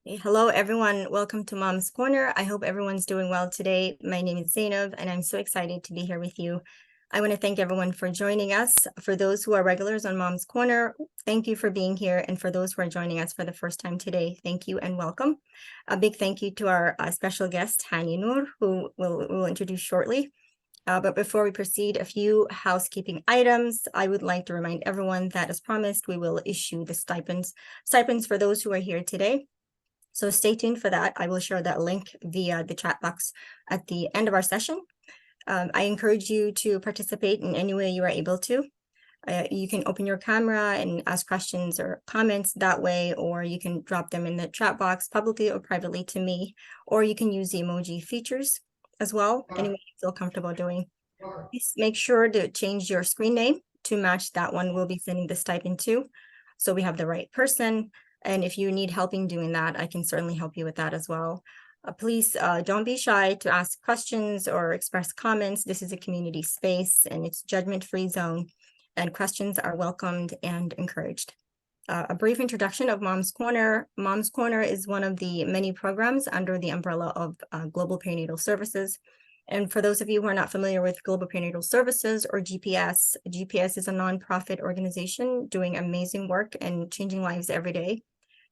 Hello, everyone. Welcome to Mom's Corner. I hope everyone's doing well today. My name is Zainab, and I'm so excited to be here with you. I want to thank everyone for joining us. For those who are regulars on Mom's Corner, thank you for being here. And for those who are joining us for the first time today, thank you and welcome. A big thank you to our special guest, Hani Nur, who we'll introduce shortly. But before we proceed, a few housekeeping items. I would like to remind everyone that, as promised, we will issue the stipends for those who are here today. So stay tuned for that. I will share that link via the chat box at the end of our session. I encourage you to participate in any way you are able to. You can open your camera and ask questions or comments that way, or you can drop them in the chat box publicly or privately to me, or you can use the emoji features as well, any way you feel comfortable doing. Please make sure to change your screen name to match that one we'll be sending the stipend to, so we have the right person. And if you need helping doing that, I can certainly help you with that as well. Please don't be shy to ask questions or express comments. This is a community space and it's judgment-free zone, and questions are welcomed and encouraged. A brief introduction of Mom's Corner. Mom's Corner is one of the many programs under the umbrella of Global Perinatal Services. And for those of you who are not familiar with Global Perinatal Services, or GPS, GPS is a nonprofit organization doing amazing work and changing lives every day.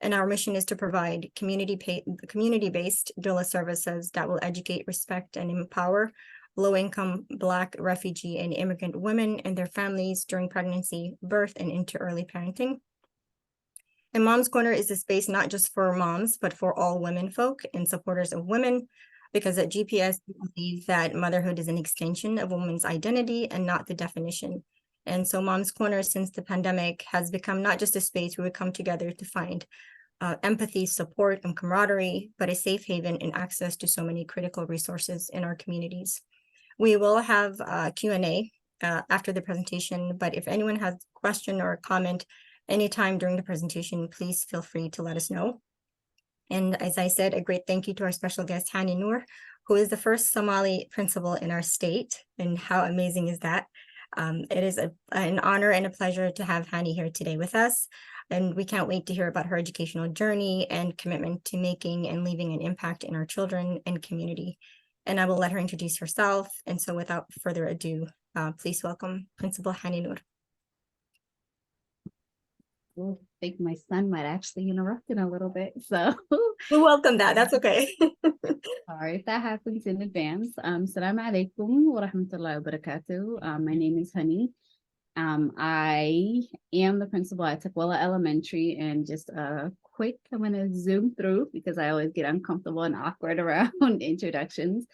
And our mission is to provide community-based doula services that will educate, respect, and empower low-income Black, refugee, and immigrant women and their families during pregnancy, birth, and into early parenting. And Mom's Corner is a space not just for moms, but for all women folk and supporters of women, because at GPS, we believe that motherhood is an extension of a woman's identity and not the definition. And so Mom's Corner, since the pandemic, has become not just a space where we come together to find empathy, support, and camaraderie, but a safe haven and access to so many critical resources in our communities. We will have Q&A after the presentation, but if anyone has a question or a comment anytime during the presentation, please feel free to let us know. And as I said, a great thank you to our special guest, Hani Nur, who is the first Somali principal in our state. And how amazing is that? It is an honor and a pleasure to have Hani here today with us. And we can't wait to hear about her educational journey and commitment to making and leaving an impact in our children and community. And I will let her introduce herself. And so without further ado, please welcome Principal Hani Nur. I think my son might actually interrupt in a little bit, so we welcome that. That's okay. Sorry if that happens in advance. Assalamu alaikum wa rahmatullahi wa barakatuh. My name is Hani. I am the principal at Tukwila Elementary, and just a quick, I'm going to zoom through because I always get uncomfortable and awkward around introductions.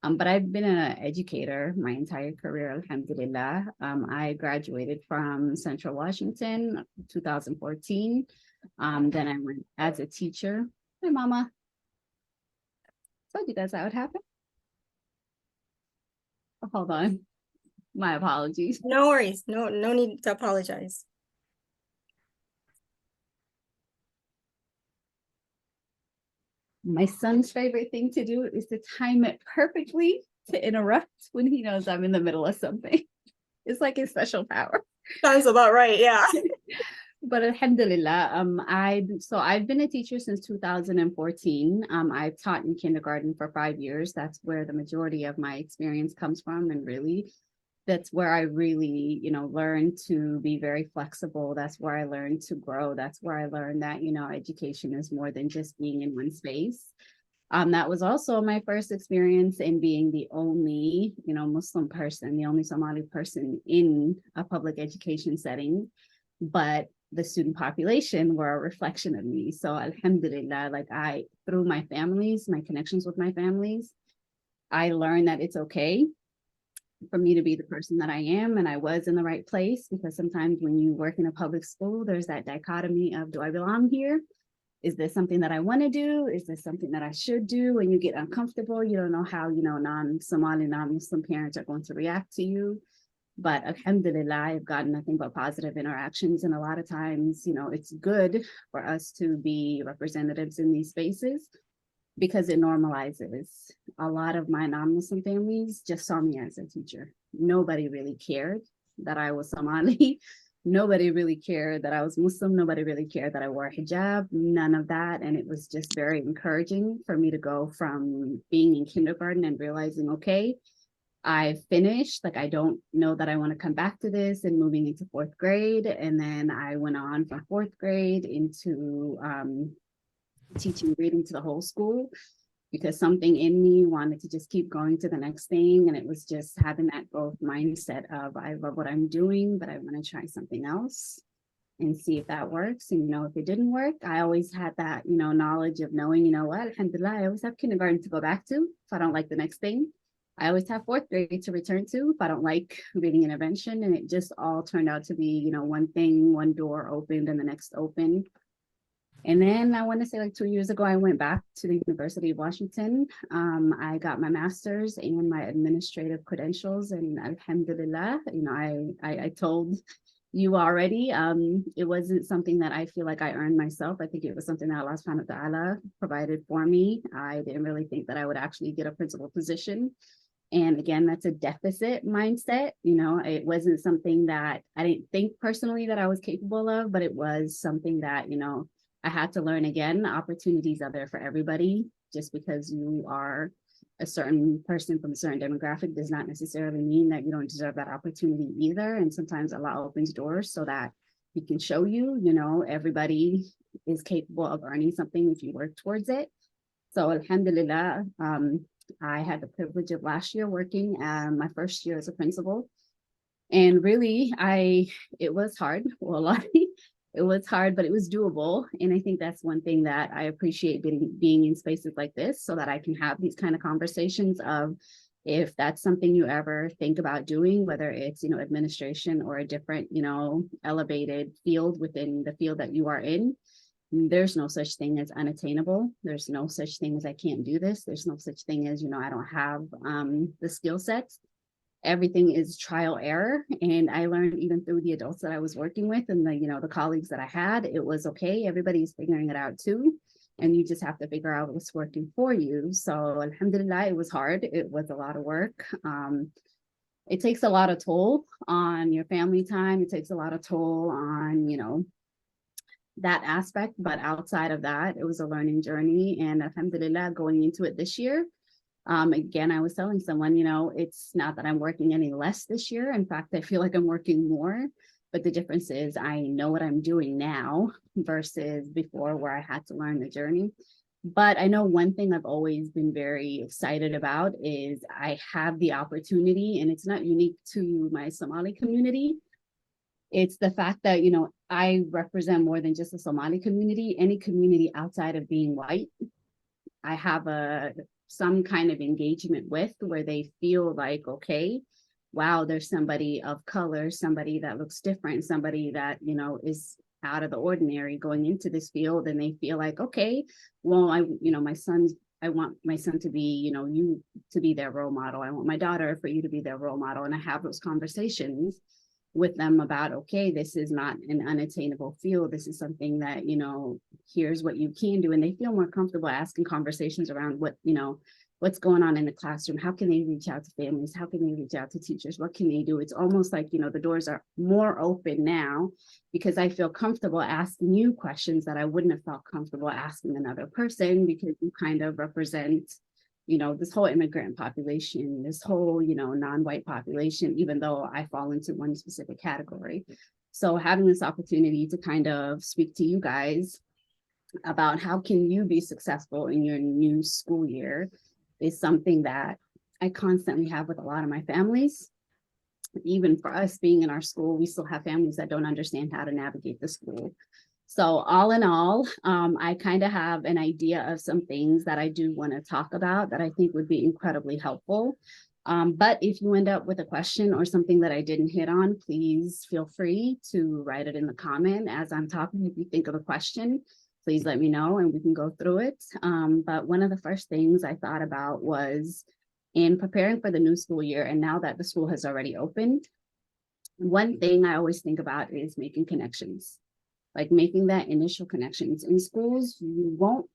But I've been an educator my entire career, alhamdulillah. I graduated from Central Washington, 2014. Then I went as a teacher. Hi, Mama. Told you guys that would happen. Oh, hold on. My apologies. No worries. No need to apologize. My son's favorite thing to do is to time it perfectly to interrupt when he knows I'm in the middle of something. It's like his special power. Sounds about right, yeah. But alhamdulillah, I've been a teacher since 2014. I've taught in kindergarten for 5 years. That's where the majority of my experience comes from, and really that's where I really, learned to be very flexible. That's where I learned to grow. That's where I learned that, education is more than just being in one space. That was also my first experience in being the only, Muslim person, the only Somali person in a public education setting. But the student population were a reflection of me. So alhamdulillah, through my connections with my families, I learned that it's okay for me to be the person that I am, and I was in the right place, because sometimes when you work in a public school, there's that dichotomy of, do I belong here? Is this something that I want to do? Is this something that I should do? When you get uncomfortable, you don't know how, non-Somali, non-Muslim parents are going to react to you. But alhamdulillah, I've gotten nothing but positive interactions. And a lot of times, it's good for us to be representatives in these spaces, because it normalizes. A lot of my non-Muslim families just saw me as a teacher. Nobody really cared that I was Somali. Nobody really cared that I was Muslim. Nobody really cared that I wore a hijab, none of that. And it was just very encouraging for me to go from being in kindergarten and realizing, okay, I finished, like I don't know that I want to come back to this, and moving into fourth grade. And then I went on from fourth grade into teaching reading to the whole school because something in me wanted to just keep going to the next thing. And it was just having that growth mindset of I love what I'm doing, but I want to try something else and see if that works. And, if it didn't work, I always had that, knowledge of knowing, what, alhamdulillah, I always have kindergarten to go back to if I don't like the next thing. I always have fourth grade to return to if I don't like reading intervention. And it just all turned out to be, one thing, one door opened and the next opened. And then I want to say like 2 years ago, I went back to the University of Washington. I got my master's and my administrative credentials, and alhamdulillah, I told you already, it wasn't something that I feel like I earned myself. I think it was something that Allah subhanahu wa ta'ala provided for me. I didn't really think that I would actually get a principal position. And again, that's a deficit mindset. It wasn't something that I didn't think personally that I was capable of, but it was something that, I had to learn again. Opportunities are there for everybody. Just because you are a certain person from a certain demographic does not necessarily mean that you don't deserve that opportunity either. And sometimes Allah opens doors so that He can show you, everybody is capable of earning something if you work towards it. So alhamdulillah, I had the privilege of last year working my first year as a principal. And really, it was hard. Well, it was hard, but it was doable. And I think that's one thing that I appreciate being in spaces like this, so that I can have these kind of conversations of, if that's something you ever think about doing, whether it's, administration or a different, elevated field within the field that you are in, there's no such thing as unattainable. There's no such thing as I can't do this. There's no such thing as, I don't have the skill sets. Everything is trial error. And I learned even through the adults that I was working with and the colleagues that I had, it was okay. Everybody's figuring it out too. And you just have to figure out what's working for you. So alhamdulillah, it was hard. It was a lot of work. It takes a lot of toll on your family time. It takes a lot of toll on, that aspect. But outside of that, it was a learning journey. And alhamdulillah, going into it this year, again, I was telling someone, it's not that I'm working any less this year. In fact, I feel like I'm working more. But the difference is I know what I'm doing now versus before, where I had to learn the journey. But I know one thing I've always been very excited about is I have the opportunity, and it's not unique to my Somali community. It's the fact that, I represent more than just the Somali community, any community outside of being white. I have some kind of engagement with, where they feel like, okay, wow, there's somebody of color, somebody that looks different, somebody that, is out of the ordinary going into this field. And they feel like, okay, well, I want my son to be, you to be their role model. I want my daughter for you to be their role model. And I have those conversations with them about, okay, this is not an unattainable field. This is something that, here's what you can do. And they feel more comfortable asking conversations around what's going on in the classroom. How can they reach out to families? How can they reach out to teachers? What can they do? It's almost like, the doors are more open now, because I feel comfortable asking you questions that I wouldn't have felt comfortable asking another person, because you kind of represent this whole immigrant population, this whole, non-white population, even though I fall into one specific category. So having this opportunity to kind of speak to you guys about how can you be successful in your new school year is something that I constantly have with a lot of my families. Even for us being in our school, we still have families that don't understand how to navigate the school. So all in all, I kind of have an idea of some things that I do want to talk about that I think would be incredibly helpful. But if you end up with a question or something that I didn't hit on, please feel free to write it in the comment as I'm talking. If you think of a question, please let me know and we can go through it. But one of the first things I thought about was, in preparing for the new school year, and now that the school has already opened, one thing I always think about is making connections. Like making that initial connections. In schools, you won't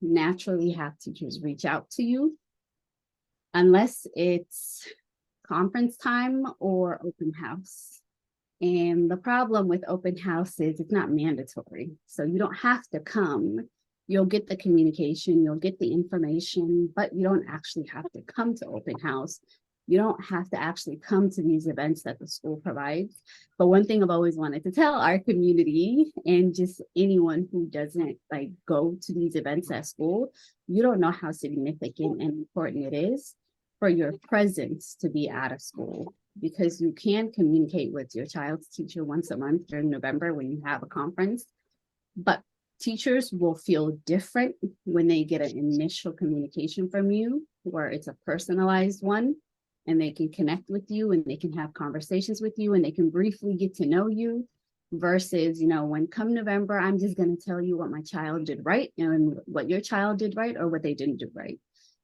naturally have teachers reach out to you unless it's conference time or open house. And the problem with open house is it's not mandatory. So you don't have to come. You'll get the communication, you'll get the information, but you don't actually have to come to open house. You don't have to actually come to these events that the school provides. But one thing I've always wanted to tell our community and just anyone who doesn't like go to these events at school, you don't know how significant and important it is for your presence to be out of school, because you can communicate with your child's teacher once a month during November when you have a conference, but teachers will feel different when they get an initial communication from you where it's a personalized one and they can connect with you and they can have conversations with you and they can briefly get to know you versus, when come November, I'm just going to tell you what my child did right and what your child did right or what they didn't do right.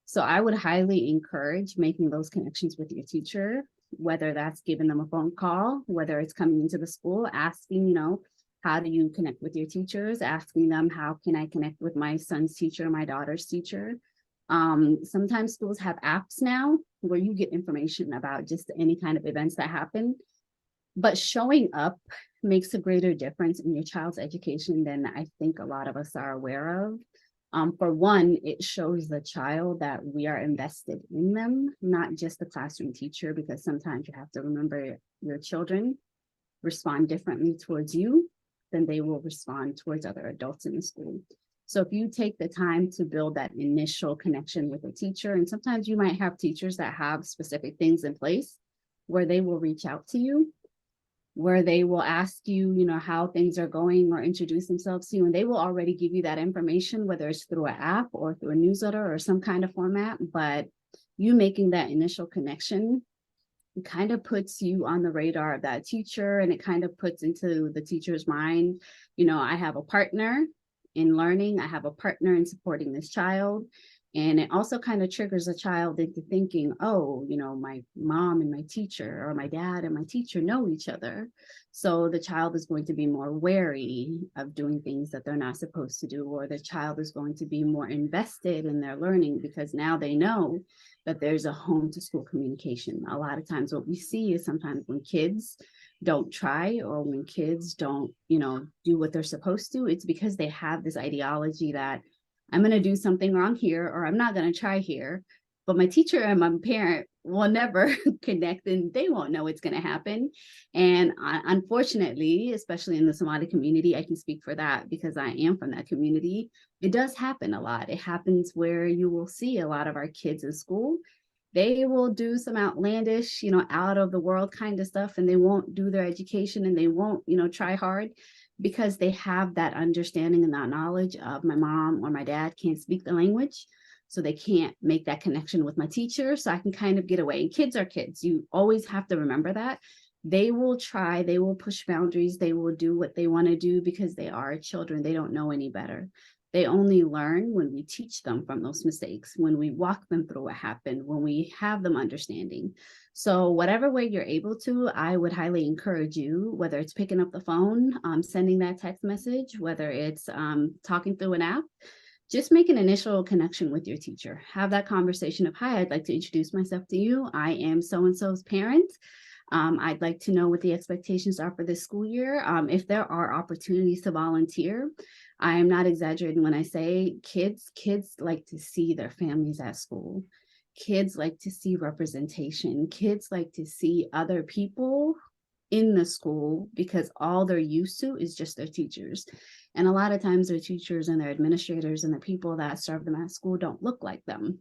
So I would highly encourage making those connections with your teacher, whether that's giving them a phone call, whether it's coming into the school, asking, how do you connect with your teachers, asking them, how can I connect with my son's teacher, my daughter's teacher? Sometimes schools have apps now where you get information about just any kind of events that happen, but showing up makes a greater difference in your child's education than I think a lot of us are aware of. For one, it shows the child that we are invested in them, not just the classroom teacher, because sometimes you have to remember your children respond differently towards you than they will respond towards other adults in the school. So if you take the time to build that initial connection with a teacher, and sometimes you might have teachers that have specific things in place where they will reach out to you, where they will ask you, how things are going or introduce themselves to you, and they will already give you that information, whether it's through an app or through a newsletter or some kind of format. But you making that initial connection, it kind of puts you on the radar of that teacher, and it kind of puts into the teacher's mind, I have a partner in learning, I have a partner in supporting this child. And it also kind of triggers a child into thinking, oh, my mom and my teacher, or my dad and my teacher know each other. So the child is going to be more wary of doing things that they're not supposed to do, or the child is going to be more invested in their learning because now they know that there's a home to school communication. A lot of times what we see is sometimes when kids don't try, or when kids don't, do what they're supposed to, it's because they have this ideology that I'm going to do something wrong here, or I'm not going to try here. But my teacher and my parent will never connect, and they won't know what's going to happen. And unfortunately, especially in the Somali community, I can speak for that because I am from that community. It does happen a lot. It happens where you will see a lot of our kids in school. They will do some outlandish, out of the world kind of stuff, and they won't do their education and they won't, try hard because they have that understanding and that knowledge of my mom or my dad can't speak the language. So they can't make that connection with my teacher. So I can kind of get away. And kids are kids. You always have to remember that. They will try, they will push boundaries, they will do what they want to do because they are children. They don't know any better. They only learn when we teach them from those mistakes, when we walk them through what happened, when we have them understanding. So whatever way you're able to, I would highly encourage you, whether it's picking up the phone, sending that text message, whether it's talking through an app, just make an initial connection with your teacher. Have that conversation of, hi, I'd like to introduce myself to you. I am so-and-so's parent. I'd like to know what the expectations are for this school year. If there are opportunities to volunteer, I am not exaggerating when I say kids like to see their families at school. Kids like to see representation. Kids like to see other people in the school because all they're used to is just their teachers. And a lot of times their teachers and their administrators and the people that serve them at school don't look like them.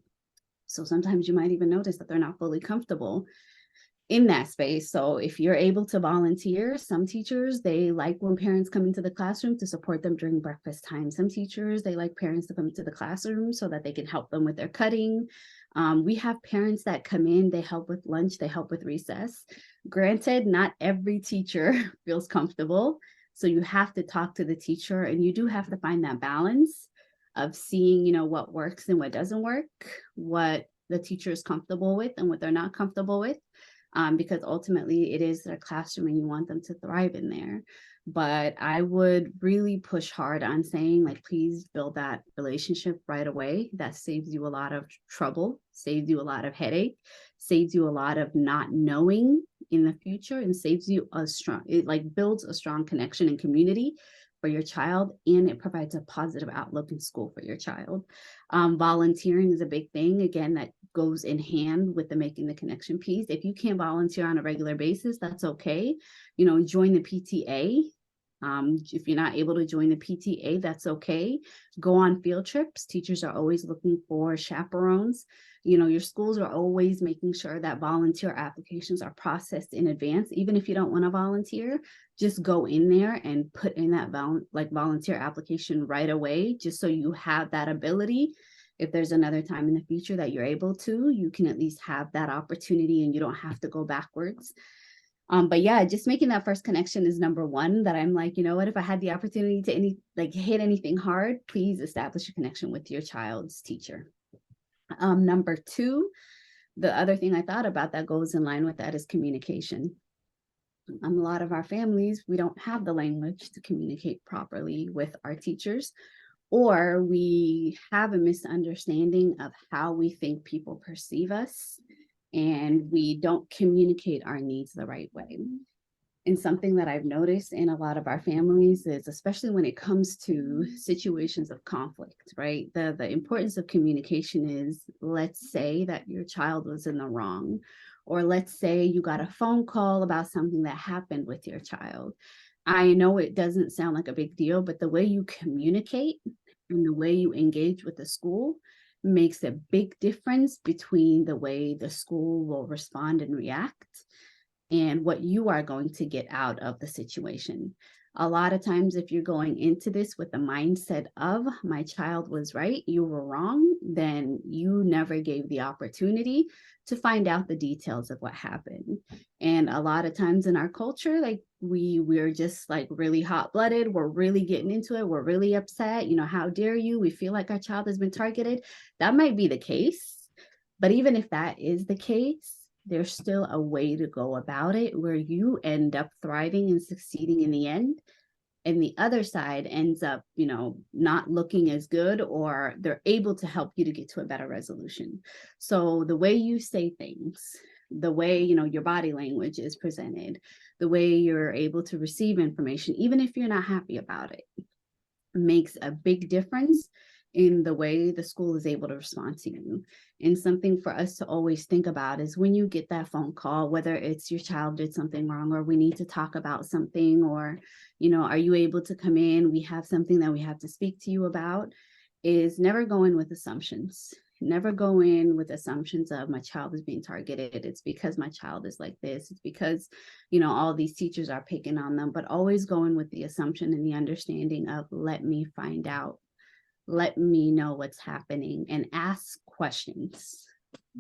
So sometimes you might even notice that they're not fully comfortable in that space. So if you're able to volunteer, some teachers, they like when parents come into the classroom to support them during breakfast time. Some teachers, they like parents to come into the classroom so that they can help them with their cutting. We have parents that come in, they help with lunch, they help with recess. Granted, not every teacher feels comfortable. So you have to talk to the teacher, and you do have to find that balance of seeing, what works and what doesn't work, what the teacher is comfortable with and what they're not comfortable with. Because ultimately it is their classroom and you want them to thrive in there. But I would really push hard on saying, like, please build that relationship right away. That saves you a lot of trouble, saves you a lot of headache, saves you a lot of not knowing in the future, and saves you a strong, it like builds a strong connection and community for your child, and it provides a positive outlook in school for your child. Volunteering is a big thing. Again, that goes in hand with the making the connection piece. If you can't volunteer on a regular basis, that's okay. Join the PTA. If you're not able to join the PTA, that's okay. Go on field trips. Teachers are always looking for chaperones. Your schools are always making sure that volunteer applications are processed in advance. Even if you don't want to volunteer, just go in there and put in that volunteer application right away, just so you have that ability. If there's another time in the future that you're able to, you can at least have that opportunity and you don't have to go backwards. But yeah, just making that first connection is number one, that I'm like, what, if I had the opportunity to hit anything hard, please establish a connection with your child's teacher. Number two, the other thing I thought about that goes in line with that is communication. A lot of our families, we don't have the language to communicate properly with our teachers, or we have a misunderstanding of how we think people perceive us, and we don't communicate our needs the right way. And something that I've noticed in a lot of our families is, especially when it comes to situations of conflict, right? The importance of communication is, let's say that your child was in the wrong, or let's say you got a phone call about something that happened with your child. I know it doesn't sound like a big deal, but the way you communicate and the way you engage with the school makes a big difference between the way the school will respond and react and what you are going to get out of the situation. A lot of times, if you're going into this with the mindset of, my child was right, you were wrong, then you never gave the opportunity to find out the details of what happened. And a lot of times in our culture, like we're just like really hot-blooded, we're really getting into it, we're really upset, how dare you? We feel like our child has been targeted. That might be the case. But even if that is the case, there's still a way to go about it where you end up thriving and succeeding in the end, and the other side ends up not looking as good, or they're able to help you to get to a better resolution. So the way you say things, the way your body language is presented, the way you're able to receive information, even if you're not happy about it, makes a big difference in the way the school is able to respond to you. And something for us to always think about is, when you get that phone call, whether it's your child did something wrong, or we need to talk about something, or, are you able to come in? We have something that we have to speak to you about, is never go in with assumptions. Never go in with assumptions of, my child is being targeted, it's because my child is like this, it's because all these teachers are picking on them. But always go in with the assumption and the understanding of, let me find out, let me know what's happening, and ask questions.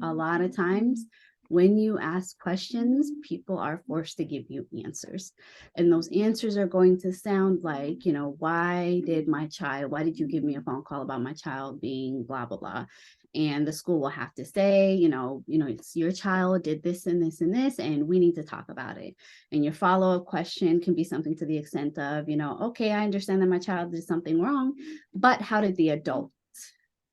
A lot of times when you ask questions, people are forced to give you answers, and those answers are going to sound like, why did you give me a phone call about my child being blah blah blah? And the school will have to say, it's your child did this and this and this, and we need to talk about it. And your follow-up question can be something to the extent of, okay, I understand that my child did something wrong, but how did the adult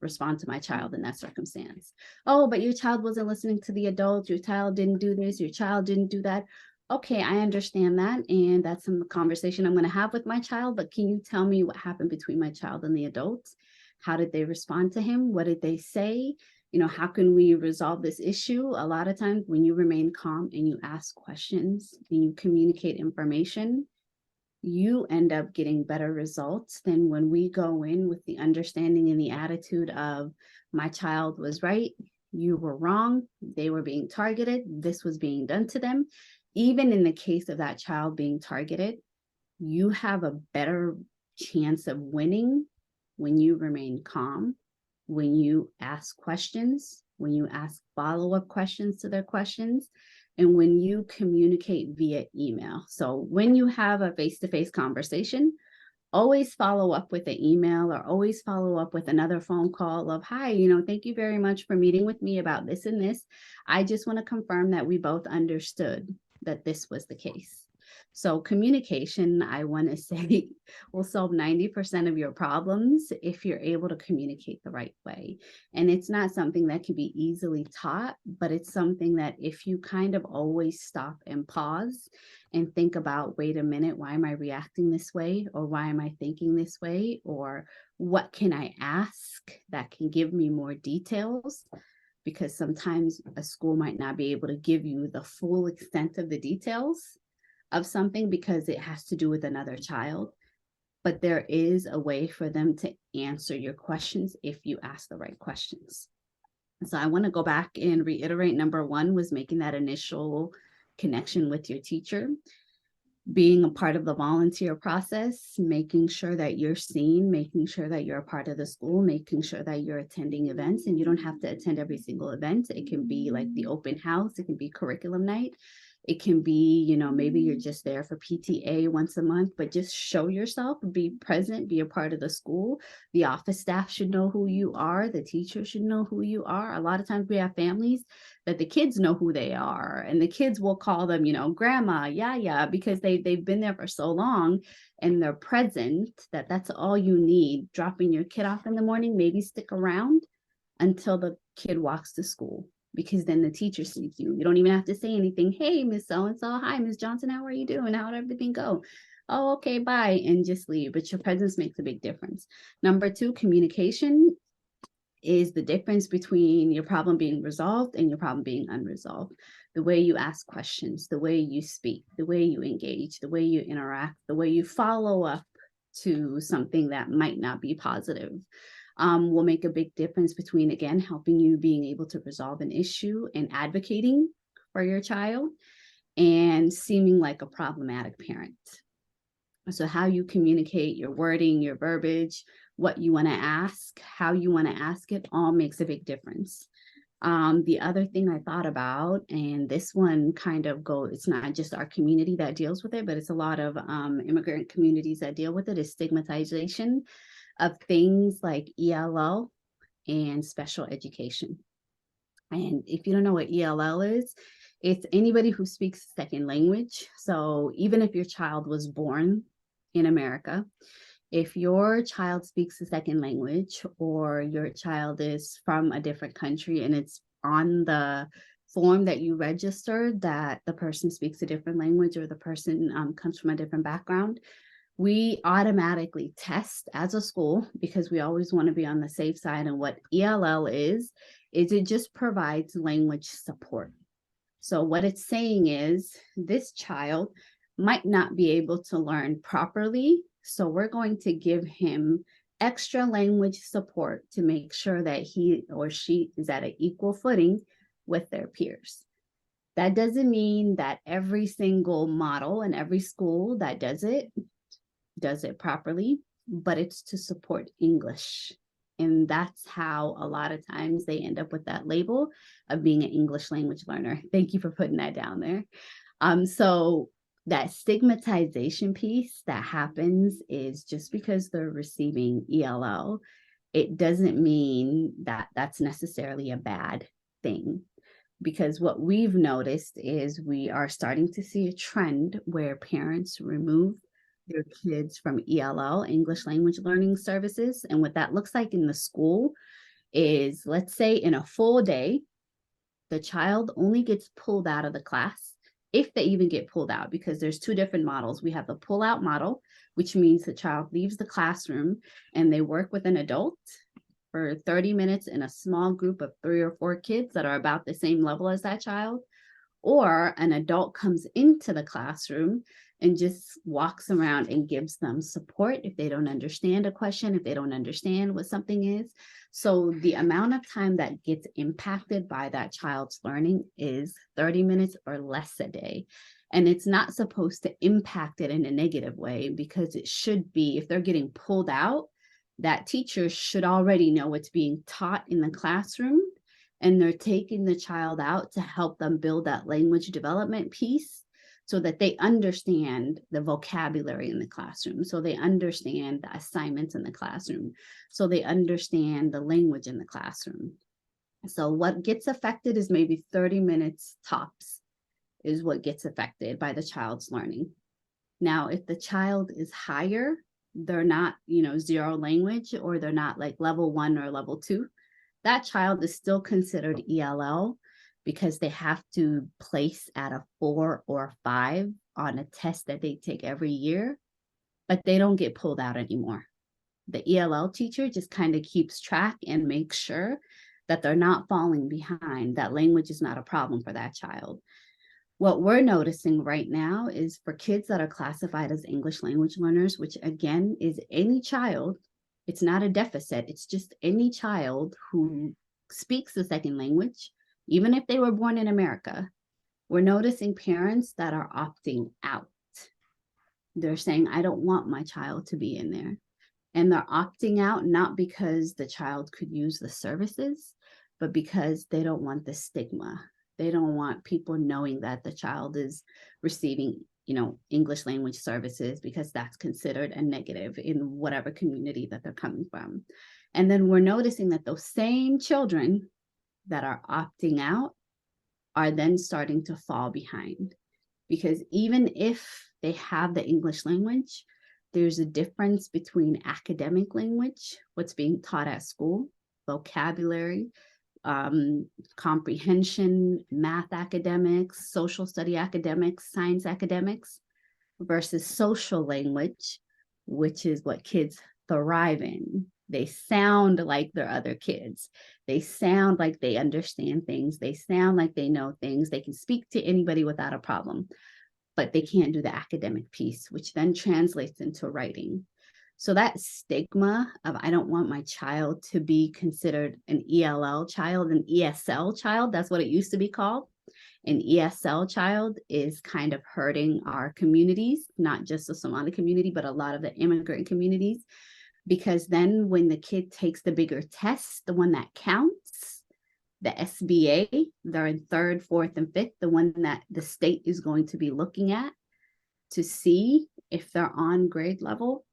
respond to my child in that circumstance? Oh, but your child wasn't listening to the adult, your child didn't do this, your child didn't do that. Okay, I understand that, and that's some conversation I'm going to have with my child, but can you tell me what happened between my child and the adults? How did they respond to him? What did they say? How can we resolve this issue? A lot of times when you remain calm and you ask questions and you communicate information, you end up getting better results than when we go in with the understanding and the attitude of, my child was right, you were wrong, they were being targeted, this was being done to them. Even in the case of that child being targeted, you have a better chance of winning when you remain calm, when you ask questions, when you ask follow-up questions to their questions, and when you communicate via email. So when you have a face-to-face conversation, always follow up with an email, or always follow up with another phone call of, hi, thank you very much for meeting with me about this and this. I just want to confirm that we both understood that this was the case. So communication, I want to say, will solve 90% of your problems if you're able to communicate the right way. And it's not something that can be easily taught, but it's something that if you kind of always stop and pause and think about, wait a minute, why am I reacting this way? Or why am I thinking this way? Or what can I ask that can give me more details? Because sometimes a school might not be able to give you the full extent of the details of something because it has to do with another child. But there is a way for them to answer your questions if you ask the right questions. So I want to go back and reiterate number one was making that initial connection with your teacher, being a part of the volunteer process, making sure that you're seen, making sure that you're a part of the school, making sure that you're attending events. And you don't have to attend every single event. It can be like the open house, it can be curriculum night. It can be, maybe you're just there for PTA once a month, but just show yourself, be present, be a part of the school. The office staff should know who you are. The teacher should know who you are. A lot of times we have families that the kids know who they are, and the kids will call them, grandma, yeah, because they've been there for so long and they're present, that's all you need. Dropping your kid off in the morning, maybe stick around until the kid walks to school, because then the teacher sees you. You don't even have to say anything. Hey, Miss So-and-so. Hi, Miss Johnson. How are you doing? How did everything go? Oh, okay, bye, and just leave. But your presence makes a big difference. Number two, communication is the difference between your problem being resolved and your problem being unresolved. The way you ask questions, the way you speak, the way you engage, the way you interact, the way you follow up to something that might not be positive, will make a big difference between, again, helping you being able to resolve an issue and advocating for your child and seeming like a problematic parent. So how you communicate, your wording, your verbiage, what you want to ask, how you want to ask it, all makes a big difference. The other thing I thought about, and this one kind of it's not just our community that deals with it, but it's a lot of immigrant communities that deal with it, is stigmatization of things like ELL and special education. And if you don't know what ELL is, it's anybody who speaks second language. So even if your child was born in America, if your child speaks a second language, or your child is from a different country and it's on the form that you registered that the person speaks a different language, or the person comes from a different background, we automatically test as a school, because we always want to be on the safe side. And what ELL is it just provides language support. So what it's saying is this child might not be able to learn properly, so we're going to give him extra language support to make sure that he or she is at an equal footing with their peers. That doesn't mean that every single model and every school that does it properly, but it's to support English. And that's how a lot of times they end up with that label of being an English language learner. Thank you for putting that down there. So that stigmatization piece that happens is just because they're receiving ELL, it doesn't mean that that's necessarily a bad thing. Because what we've noticed is we are starting to see a trend where parents remove their kids from ELL, English language learning services. And what that looks like in the school is, let's say in a full day, the child only gets pulled out of the class, if they even get pulled out, because there's two different models. We have the pull out model, which means the child leaves the classroom and they work with an adult for 30 minutes in a small group of 3 or 4 kids that are about the same level as that child. Or an adult comes into the classroom and just walks around and gives them support if they don't understand a question, if they don't understand what something is. So the amount of time that gets impacted by that child's learning is 30 minutes or less a day. And it's not supposed to impact it in a negative way, because it should be, if they're getting pulled out, that teacher should already know what's being taught in the classroom, and they're taking the child out to help them build that language development piece so that they understand the vocabulary in the classroom, so they understand the assignments in the classroom, so they understand the language in the classroom. So what gets affected is maybe 30 minutes tops is what gets affected by the child's learning. Now, if the child is higher, they're not, zero language, or they're not like level 1 or level 2, that child is still considered ELL because they have to place at a 4 or a 5 on a test that they take every year, but they don't get pulled out anymore. The ELL teacher just kind of keeps track and makes sure that they're not falling behind, that language is not a problem for that child. What we're noticing right now is for kids that are classified as English language learners, which again is any child, it's not a deficit, it's just any child who speaks the second language, even if they were born in America. We're noticing parents that are opting out. They're saying, I don't want my child to be in there. And they're opting out not because the child could use the services, but because they don't want the stigma. They don't want people knowing that the child is receiving, English language services, because that's considered a negative in whatever community that they're coming from. And then we're noticing that those same children that are opting out are then starting to fall behind, because even if they have the English language, there's a difference between academic language, what's being taught at school, vocabulary, comprehension, math academics, social study academics, science academics, versus social language, which is what kids thrive in. They sound like their other kids. They sound like they understand things. They sound like they know things. They can speak to anybody without a problem, but they can't do the academic piece, which then translates into writing. So that stigma of I don't want my child to be considered an ELL child, an ESL child, that's what it used to be called. An ESL child is kind of hurting our communities, not just the Somali community, but a lot of the immigrant communities, because then when the kid takes the bigger test, the one that counts, the SBA, they're in third, fourth, and fifth, the one that the state is going to be looking at to see if they're on grade level.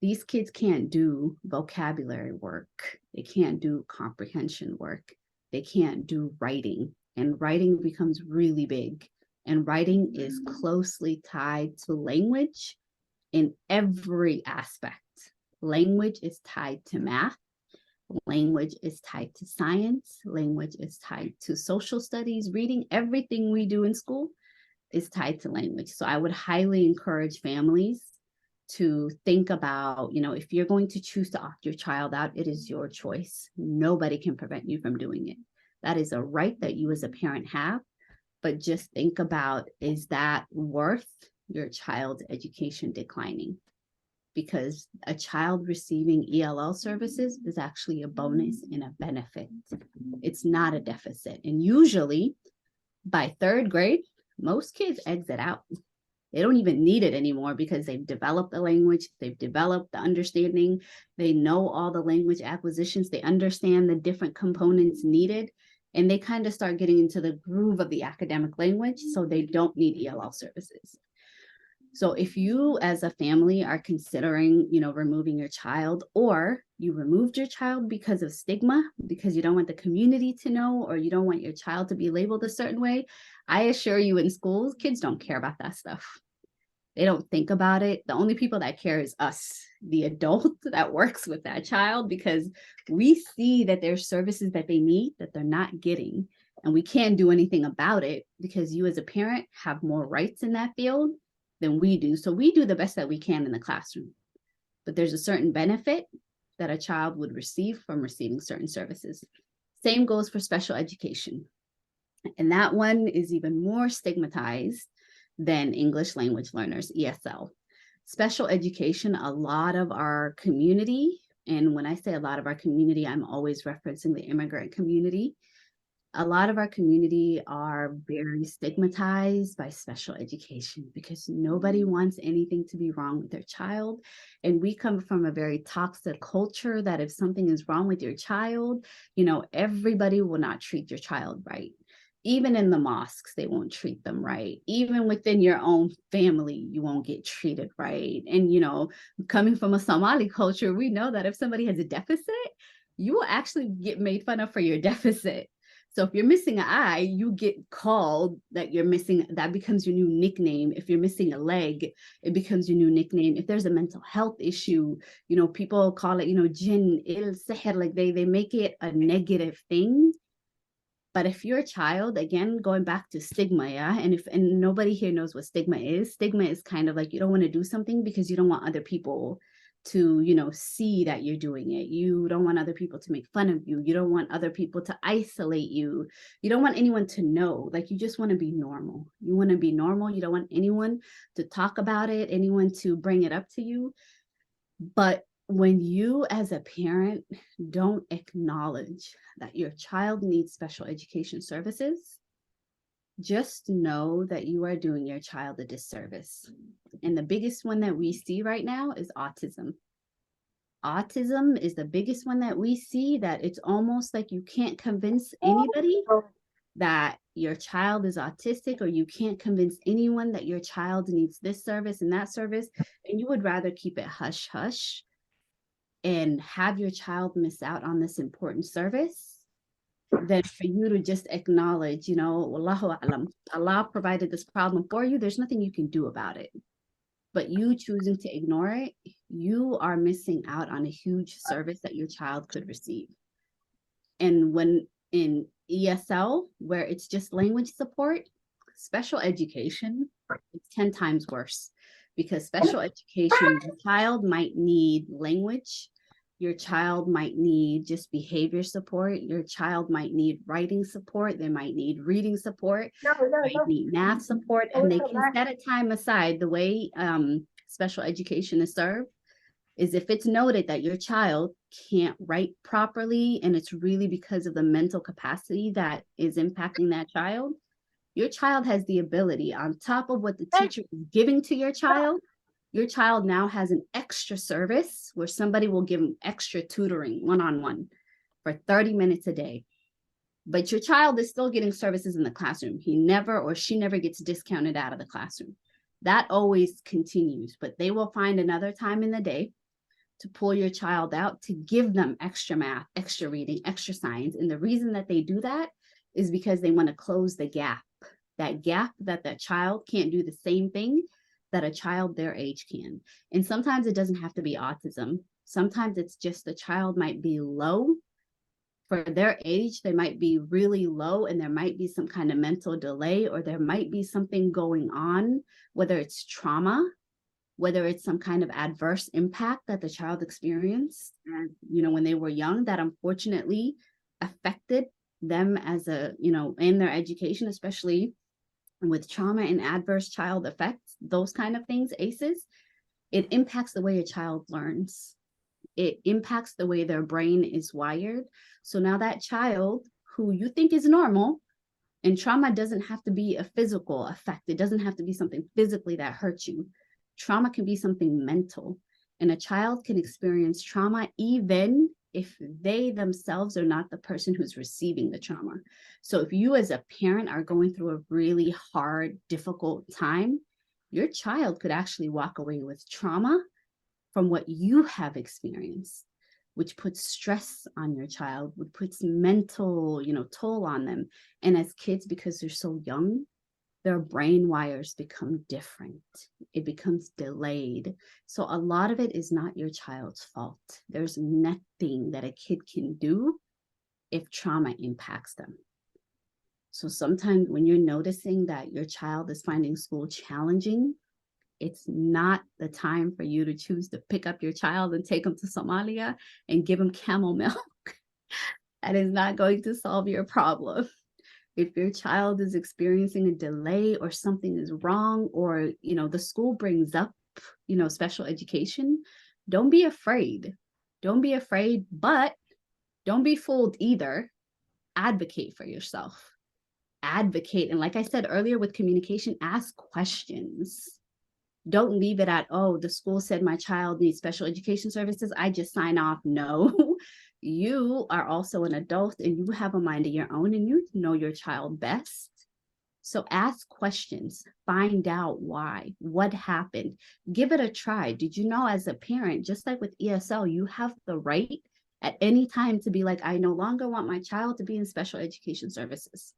These kids can't do vocabulary work. They can't do comprehension work. They can't do writing. And writing becomes really big. And writing is closely tied to language in every aspect. Language is tied to math. Language is tied to science. Language is tied to social studies, reading. Everything we do in school is tied to language. So I would highly encourage families to think about, if you're going to choose to opt your child out, it is your choice. Nobody can prevent you from doing it. That is a right that you as a parent have. But just think about, is that worth your child's education declining? Because a child receiving ELL services is actually a bonus and a benefit. It's not a deficit. And usually by third grade, most kids exit out. They don't even need it anymore because they've developed the language, they've developed the understanding, they know all the language acquisitions, they understand the different components needed, and they kind of start getting into the groove of the academic language, so they don't need ELL services. So if you as a family are considering, removing your child, or you removed your child because of stigma, because you don't want the community to know, or you don't want your child to be labeled a certain way, I assure you in schools, kids don't care about that stuff. They don't think about it. The only people that care is us, the adult that works with that child, because we see that there's services that they need that they're not getting. And we can't do anything about it because you as a parent have more rights in that field than we do. So we do the best that we can in the classroom. But there's a certain benefit that a child would receive from receiving certain services. Same goes for special education. And that one is even more stigmatized than English language learners, ESL. Special education, a lot of our community, and when I say a lot of our community, I'm always referencing the immigrant community. A lot of our community are very stigmatized by special education because nobody wants anything to be wrong with their child. And we come from a very toxic culture that if something is wrong with your child, everybody will not treat your child right. Even in the mosques, they won't treat them right. Even within your own family, you won't get treated right. And, coming from a Somali culture, we know that if somebody has a deficit, you will actually get made fun of for your deficit. So if you're missing an eye, you get called that you're missing, that becomes your new nickname. If you're missing a leg, it becomes your new nickname. If there's a mental health issue, people call it, jinn, il, sihr, like they make it a negative thing. But if you're a child, again, going back to stigma, yeah, and nobody here knows what stigma is. Stigma is kind of like you don't want to do something because you don't want other people to, see that you're doing it. You don't want other people to make fun of you. You don't want other people to isolate you. You don't want anyone to know. Like, you just want to be normal. You want to be normal. You don't want anyone to talk about it, anyone to bring it up to you. But when you as a parent don't acknowledge that your child needs special education services, just know that you are doing your child a disservice. And the biggest one that we see right now is autism. Autism is the biggest one that we see, that it's almost like you can't convince anybody that your child is autistic, or you can't convince anyone that your child needs this service and that service. And you would rather keep it hush hush and have your child miss out on this important service than for you to just acknowledge, Wallahu alam, Allah provided this problem for you. There's nothing you can do about it. But you choosing to ignore it, you are missing out on a huge service that your child could receive. And when in ESL, where it's just language support, special education, it's 10 times worse, because special education, your child might need language, your child might need just behavior support, your child might need writing support, they might need reading support, might need math support, and they can set a time aside. The way special education is served is if it's noted that your child can't write properly, and it's really because of the mental capacity that is impacting that child, your child has the ability, on top of what the teacher is giving to your child now has an extra service where somebody will give them extra tutoring one-on-one for 30 minutes a day. But your child is still getting services in the classroom. He never, or she never, gets discounted out of the classroom. That always continues, but they will find another time in the day to pull your child out to give them extra math, extra reading, extra science. And the reason that they do that is because they want to close the gap, that child can't do the same thing that a child their age can. And sometimes it doesn't have to be autism. Sometimes it's just the child might be low for their age. They might be really low, and there might be some kind of mental delay, or there might be something going on, whether it's trauma, whether it's some kind of adverse impact that the child experienced, when they were young, that unfortunately affected them as in their education, especially with trauma and adverse child effects, those kind of things, ACEs. It impacts the way a child learns. It impacts the way their brain is wired. So now that child who you think is normal, and trauma doesn't have to be a physical effect. It doesn't have to be something physically that hurts you. Trauma can be something mental, and a child can experience trauma even if they themselves are not the person who's receiving the trauma. So if you as a parent are going through a really hard, difficult time, your child could actually walk away with trauma from what you have experienced, which puts stress on your child, which puts mental, toll on them. And as kids, because they're so young, their brain wires become different. It becomes delayed. So a lot of it is not your child's fault. There's nothing that a kid can do if trauma impacts them. So sometimes when you're noticing that your child is finding school challenging, it's not the time for you to choose to pick up your child and take them to Somalia and give them camel milk. That is not going to solve your problem. If your child is experiencing a delay, or something is wrong, or the school brings up special education, don't be afraid. Don't be afraid, but don't be fooled either. Advocate for yourself. Advocate. And like I said earlier, with communication, ask questions. Don't leave it at, oh, the school said my child needs special education services, I just sign off. No. You are also an adult, and you have a mind of your own, and you know your child best. So ask questions, find out why, what happened, give it a try. Did you know, as a parent, just like with ESL, you have the right at any time to be like, I no longer want my child to be in special education services.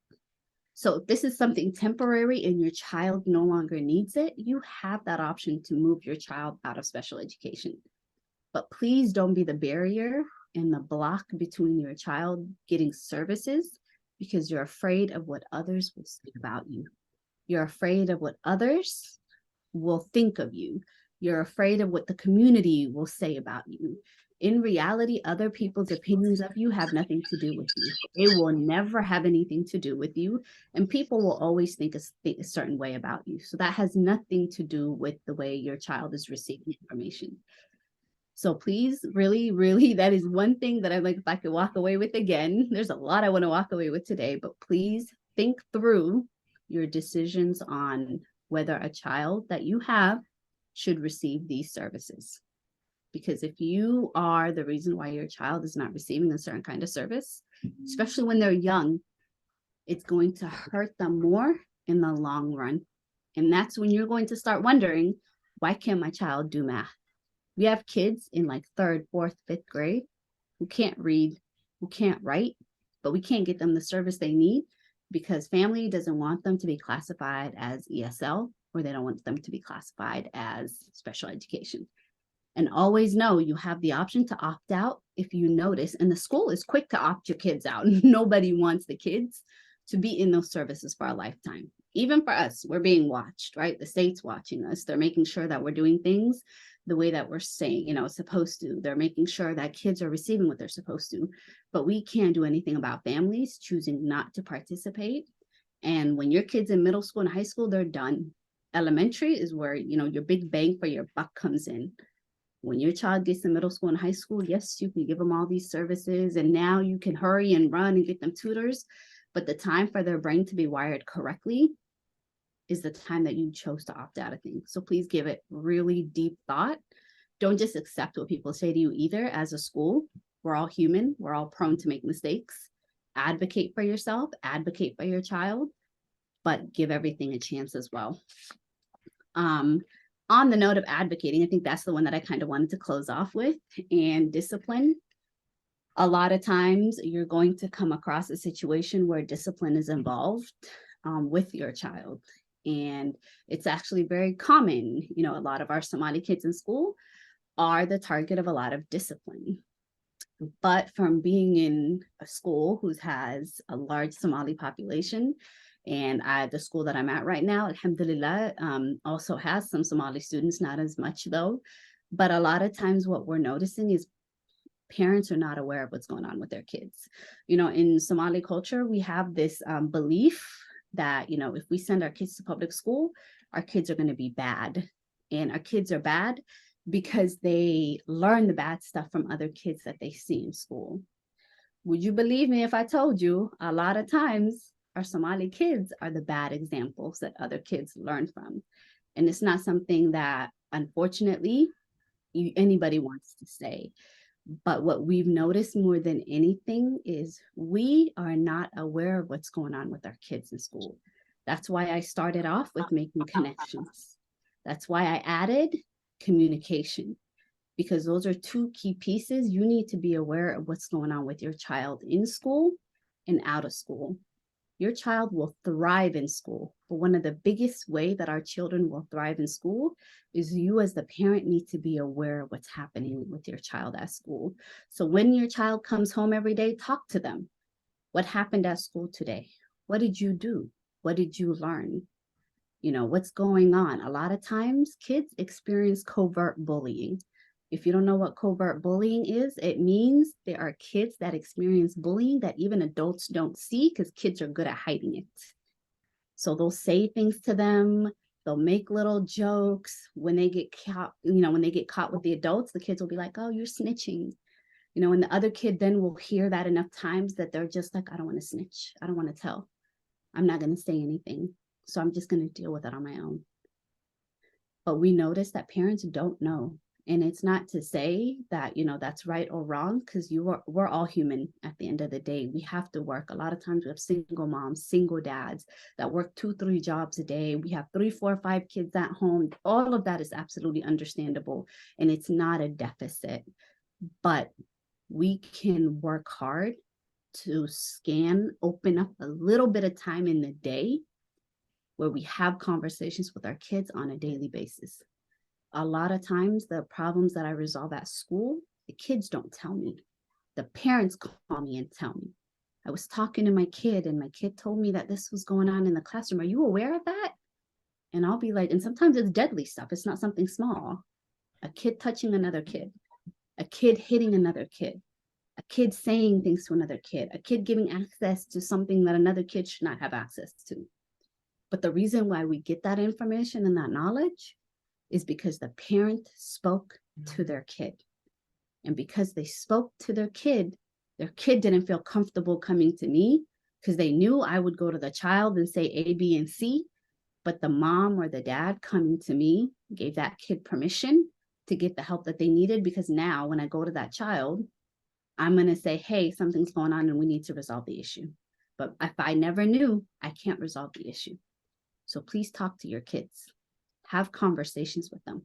So if this is something temporary and your child no longer needs it, you have that option to move your child out of special education. But please don't be the barrier and the block between your child getting services because you're afraid of what others will say about you. You're afraid of what others will think of you. You're afraid of what the community will say about you. In reality, other people's opinions of you have nothing to do with you. It will never have anything to do with you. And people will always think a certain way about you. So that has nothing to do with the way your child is receiving information. So please, really, really, that is one thing that I'd like if I could walk away with again. There's a lot I want to walk away with today, but please think through your decisions on whether a child that you have should receive these services. Because if you are the reason why your child is not receiving a certain kind of service, especially when they're young, it's going to hurt them more in the long run. And that's when you're going to start wondering, why can't my child do math? We have kids in like third, fourth, fifth grade who can't read, who can't write, but we can't get them the service they need because family doesn't want them to be classified as ESL or they don't want them to be classified as special education. And always know you have the option to opt out if you notice. And the school is quick to opt your kids out. Nobody wants the kids to be in those services for a lifetime. Even for us, we're being watched, right? The state's watching us. They're making sure that we're doing things the way that we're saying, supposed to. They're making sure that kids are receiving what they're supposed to. But we can't do anything about families choosing not to participate. And when your kids in middle school and high school, they're done. Elementary is where, your big bang for your buck comes in. When your child gets in middle school and high school, yes, you can give them all these services and now you can hurry and run and get them tutors. But the time for their brain to be wired correctly is the time that you chose to opt out of things. So please give it really deep thought. Don't just accept what people say to you either. As a school, we're all human. We're all prone to make mistakes. Advocate for yourself, advocate for your child, but give everything a chance as well. On the note of advocating, I think that's the one that I kind of wanted to close off with. And discipline. A lot of times you're going to come across a situation where discipline is involved with your child. And it's actually very common. A lot of our Somali kids in school are the target of a lot of discipline. But from being in a school who has a large Somali population, and the school that I'm at right now, alhamdulillah, also has some Somali students, not as much though. But a lot of times what we're noticing is parents are not aware of what's going on with their kids. In Somali culture, we have this belief that, if we send our kids to public school, our kids are going to be bad. And our kids are bad because they learn the bad stuff from other kids that they see in school. Would you believe me if I told you a lot of times our Somali kids are the bad examples that other kids learn from? And it's not something that, unfortunately, anybody wants to say. But what we've noticed more than anything is we are not aware of what's going on with our kids in school. That's why I started off with making connections. That's why I added communication, because those are two key pieces. You need to be aware of what's going on with your child in school and out of school. Your child will thrive in school. But one of the biggest way that our children will thrive in school is you as the parent need to be aware of what's happening with your child at school. So when your child comes home every day, talk to them. What happened at school today? What did you do? What did you learn? What's going on? A lot of times kids experience covert bullying. If you don't know what covert bullying is, it means there are kids that experience bullying that even adults don't see because kids are good at hiding it. So they'll say things to them. They'll make little jokes. When they get caught, when they get caught with the adults, the kids will be like, oh, you're snitching. And the other kid then will hear that enough times that they're just like, I don't want to snitch. I don't want to tell. I'm not going to say anything. So I'm just going to deal with it on my own. But we notice that parents don't know. And it's not to say that, that's right or wrong, because we're all human at the end of the day. We have to work. A lot of times we have single moms, single dads that work 2-3 jobs a day. We have 3, 4, 5 kids at home. All of that is absolutely understandable. And it's not a deficit. But we can work hard to open up a little bit of time in the day where we have conversations with our kids on a daily basis. A lot of times, the problems that I resolve at school, the kids don't tell me. The parents call me and tell me. I was talking to my kid, and my kid told me that this was going on in the classroom. Are you aware of that? And I'll be like, and sometimes it's deadly stuff. It's not something small. A kid touching another kid, a kid hitting another kid, a kid saying things to another kid, a kid giving access to something that another kid should not have access to. But the reason why we get that information and that knowledge is because the parent spoke to their kid. And because they spoke to their kid didn't feel comfortable coming to me because they knew I would go to the child and say A, B, and C. But the mom or the dad coming to me gave that kid permission to get the help that they needed, because now when I go to that child, I'm going to say, hey, something's going on and we need to resolve the issue. But if I never knew, I can't resolve the issue. So please talk to your kids. Have conversations with them.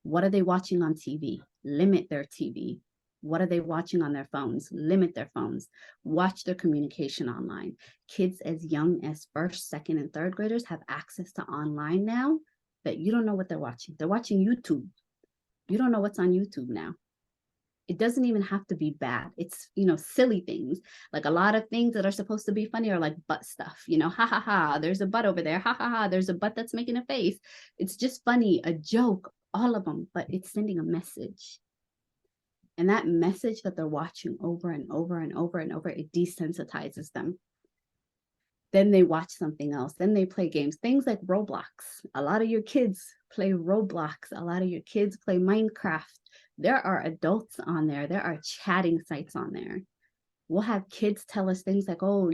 What are they watching on TV? Limit their TV. What are they watching on their phones? Limit their phones. Watch their communication online. Kids as young as first, second, and third graders have access to online now that you don't know what they're watching. They're watching YouTube. You don't know what's on YouTube now. It doesn't even have to be bad. It's, silly things. Like a lot of things that are supposed to be funny are like butt stuff, ha ha ha, there's a butt over there. Ha ha ha, there's a butt that's making a face. It's just funny, a joke, all of them, but it's sending a message. And that message that they're watching over and over and over and over, it desensitizes them. Then they watch something else. Then they play games, things like Roblox. A lot of your kids play Roblox. A lot of your kids play Minecraft. There are adults on there. There are chatting sites on there. We'll have kids tell us things like, oh,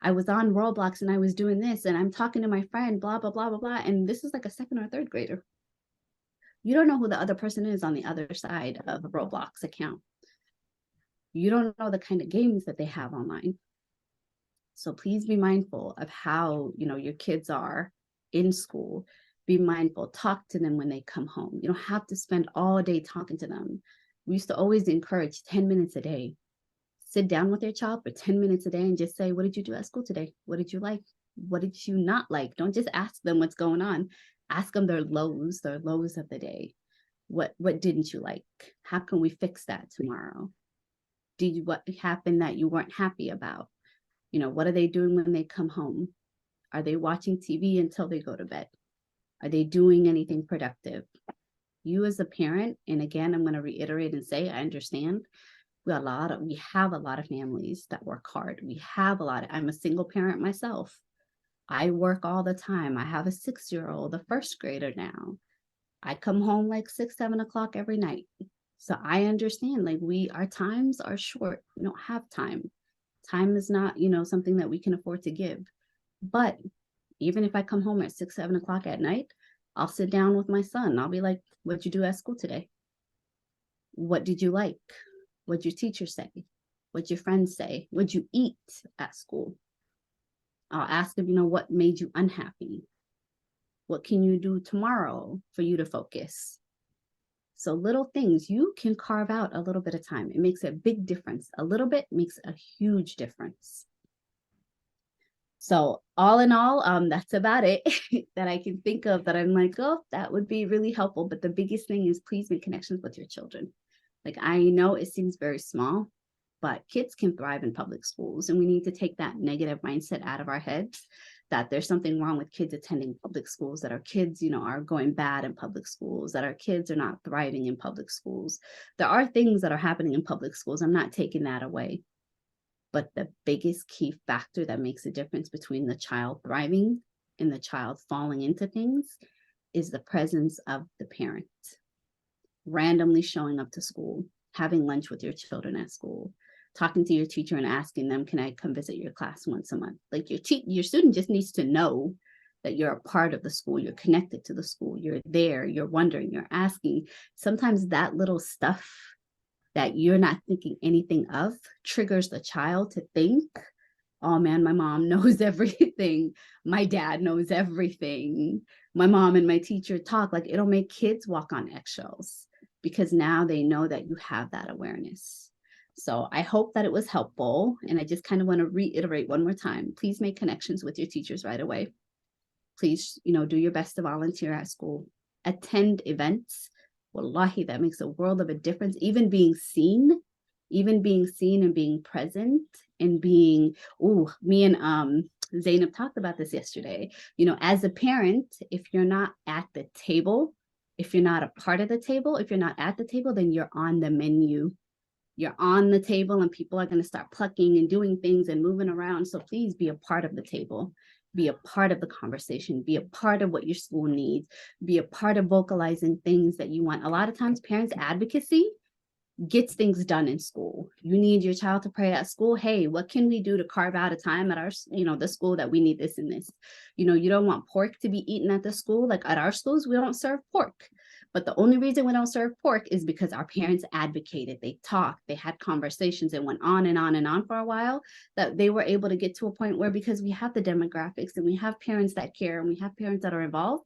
I was on Roblox and I was doing this and I'm talking to my friend, blah, blah, blah, blah, blah. And this is like a second or third grader. You don't know who the other person is on the other side of a Roblox account. You don't know the kind of games that they have online. So please be mindful of how, your kids are in school. Be mindful, talk to them when they come home. You don't have to spend all day talking to them. We used to always encourage 10 minutes a day. Sit down with your child for 10 minutes a day and just say, what did you do at school today? What did you like? What did you not like? Don't just ask them what's going on. Ask them their lows of the day. What didn't you like? How can we fix that tomorrow? What happened that you weren't happy about? What are they doing when they come home? Are they watching TV until they go to bed? Are they doing anything productive? You as a parent, and again, I'm going to reiterate and say, I understand. We have a lot of families that work hard. I'm a single parent myself. I work all the time. I have a 6-year-old, a first grader now. I come home like 6, 7 o'clock every night. So I understand, like our times are short. We don't have time. Time is not, something that we can afford to give. But even if I come home at 6, 7 o'clock at night, I'll sit down with my son. I'll be like, what'd you do at school today? What did you like? What'd your teacher say? What'd your friends say? What'd you eat at school? I'll ask him, what made you unhappy? What can you do tomorrow for you to focus? So little things, you can carve out a little bit of time. It makes a big difference. A little bit makes a huge difference. So all in all, that's about it that I can think of that I'm like, oh, that would be really helpful. But the biggest thing is please make connections with your children. Like, I know it seems very small, but kids can thrive in public schools. And we need to take that negative mindset out of our heads that there's something wrong with kids attending public schools, that our kids, are going bad in public schools, that our kids are not thriving in public schools. There are things that are happening in public schools. I'm not taking that away. But the biggest key factor that makes a difference between the child thriving and the child falling into things is the presence of the parent. Randomly showing up to school, having lunch with your children at school, talking to your teacher and asking them, can I come visit your class once a month? Like your student just needs to know that you're a part of the school, you're connected to the school, you're there, you're wondering, you're asking. Sometimes that little stuff that you're not thinking anything of triggers the child to think, oh man, my mom knows everything. My dad knows everything. My mom and my teacher talk. Like, it'll make kids walk on eggshells because now they know that you have that awareness. So I hope that it was helpful. And I just kind of want to reiterate one more time. Please make connections with your teachers right away. Please, do your best to volunteer at school. Attend events. Wallahi, that makes a world of a difference. Even being seen and being present and being, me and Zainab talked about this yesterday. As a parent, if you're not at the table, if you're not a part of the table, if you're not at the table, then you're on the menu. You're on the table and people are going to start plucking and doing things and moving around. So please be a part of the table, be a part of the conversation, be a part of what your school needs, be a part of vocalizing things that you want. A lot of times parents advocacy gets things done in school. You need your child to pray at school. Hey, what can we do to carve out a time at our, the school that we need this and this? You don't want pork to be eaten at the school. Like at our schools, we don't serve pork. But the only reason we don't serve pork is because our parents advocated, they talked, they had conversations, and went on and on and on for a while, that they were able to get to a point where, because we have the demographics and we have parents that care and we have parents that are involved,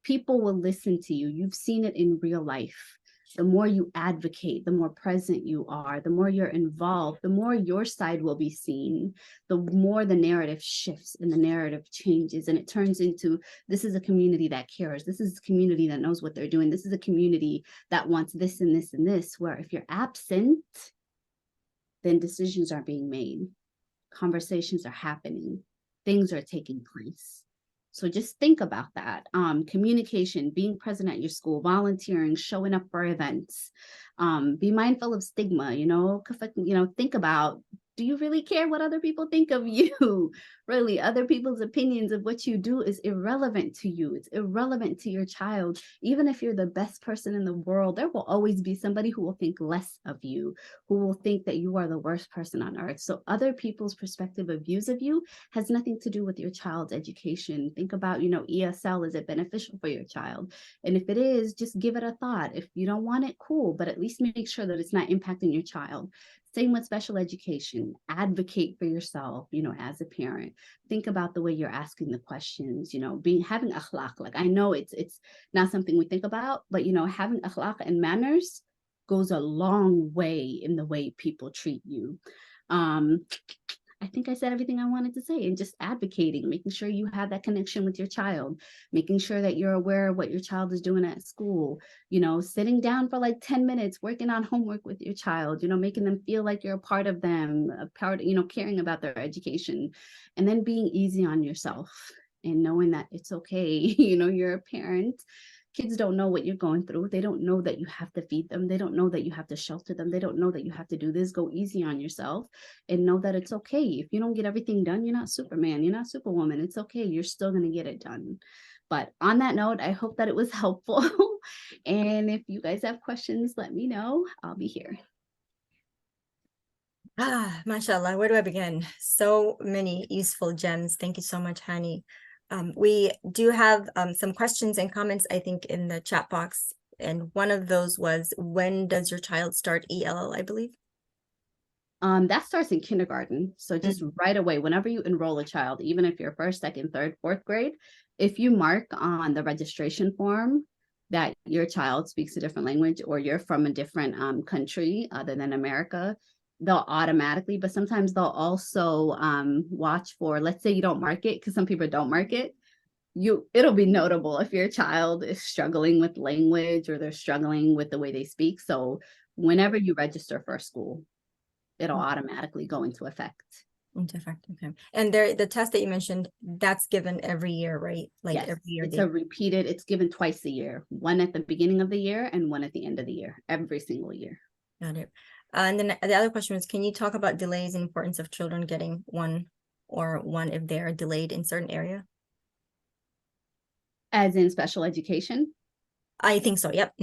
people will listen to you. You've seen it in real life. The more you advocate, the more present you are, the more you're involved, the more your side will be seen, the more the narrative shifts and the narrative changes, and it turns into, this is a community that cares. This is a community that knows what they're doing. This is a community that wants this and this and this, where if you're absent, then decisions are being made, conversations are happening, things are taking place. So just think about that. Communication, being present at your school, volunteering, showing up for events. Be mindful of stigma, think about, do you really care what other people think of you? Really, other people's opinions of what you do is irrelevant to you. It's irrelevant to your child. Even if you're the best person in the world, there will always be somebody who will think less of you, who will think that you are the worst person on earth. So other people's perspective of views of you has nothing to do with your child's education. Think about, ESL, is it beneficial for your child? And if it is, just give it a thought. If you don't want it, cool, but at least make sure that it's not impacting your child. Same with special education. Advocate for yourself, as a parent. Think about the way you're asking the questions, having akhlaq. Like, I know it's not something we think about, but having akhlaq and manners goes a long way in the way people treat you. I think I said everything I wanted to say, and just advocating, making sure you have that connection with your child, making sure that you're aware of what your child is doing at school, sitting down for like 10 minutes, working on homework with your child, making them feel like you're a part of them, caring about their education, and then being easy on yourself and knowing that it's okay. You're a parent. Kids don't know what you're going through. They don't know that you have to feed them. They don't know that you have to shelter them. They don't know that you have to do this. Go easy on yourself and know that it's okay. If you don't get everything done, you're not Superman. You're not Superwoman. It's okay. You're still going to get it done. But on that note, I hope that it was helpful. And if you guys have questions, let me know. I'll be here. Mashallah, where do I begin? So many useful gems. Thank you so much, Hani. We do have some questions and comments, I think, in the chat box. And one of those was, when does your child start ELL, I believe? That starts in kindergarten. So just right away, whenever you enroll a child, even if you're first, second, third, fourth grade, if you mark on the registration form that your child speaks a different language or you're from a different country other than America, they'll automatically, but sometimes they'll also watch for, let's say you don't mark it, because some people don't mark it, it'll be notable if your child is struggling with language or they're struggling with the way they speak. So whenever you register for a school, it'll automatically go into effect. Okay. And the test that you mentioned, that's given every year, right? Like yes, every year. It's given twice a year, one at the beginning of the year and one at the end of the year, every single year. Got it. And then the other question was, can you talk about delays and importance of children getting one if they're delayed in certain area? As in special education? I think so, yep.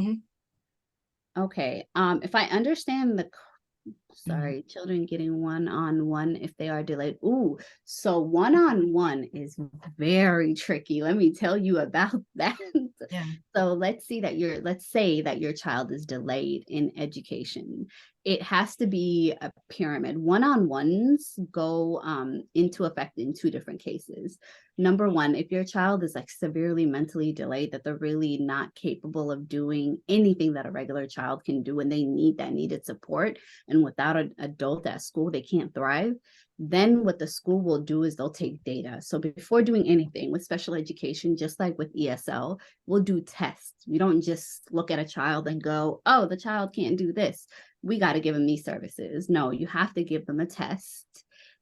Okay, if I understand children getting one-on-one if they are delayed. Ooh, so one-on-one is very tricky. Let me tell you about that. Yeah. So let's say that your child is delayed in education. it has to be a pyramid. One-on-ones go into effect in two different cases. Number one, if your child is like severely mentally delayed, that they're really not capable of doing anything that a regular child can do, and they need that needed support, and without an adult at school, they can't thrive, then what the school will do is they'll take data. So before doing anything with special education, just like with ESL, we'll do tests. We don't just look at a child and go, oh, the child can't do this, we got to give them these services. No, you have to give them a test.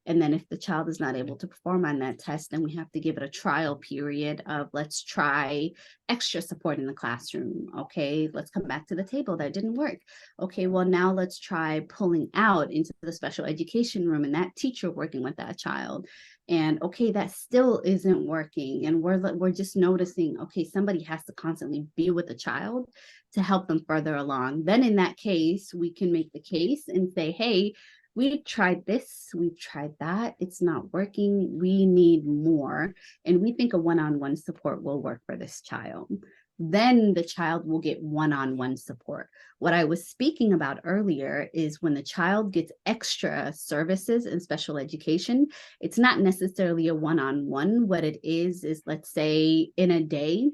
And then if the child is not able to perform on that test, then we have to give it a trial period of, let's try extra support in the classroom. Okay, let's come back to the table. That didn't work. Okay, well, now let's try pulling out into the special education room and that teacher working with that child. And okay, that still isn't working. And we're just noticing, okay, somebody has to constantly be with the child to help them further along. Then in that case, we can make the case and say, hey, we've tried this, we've tried that, it's not working, we need more. And we think a one-on-one support will work for this child. Then the child will get one-on-one support. What I was speaking about earlier is when the child gets extra services in special education, it's not necessarily a one-on-one. What it is let's say in a day,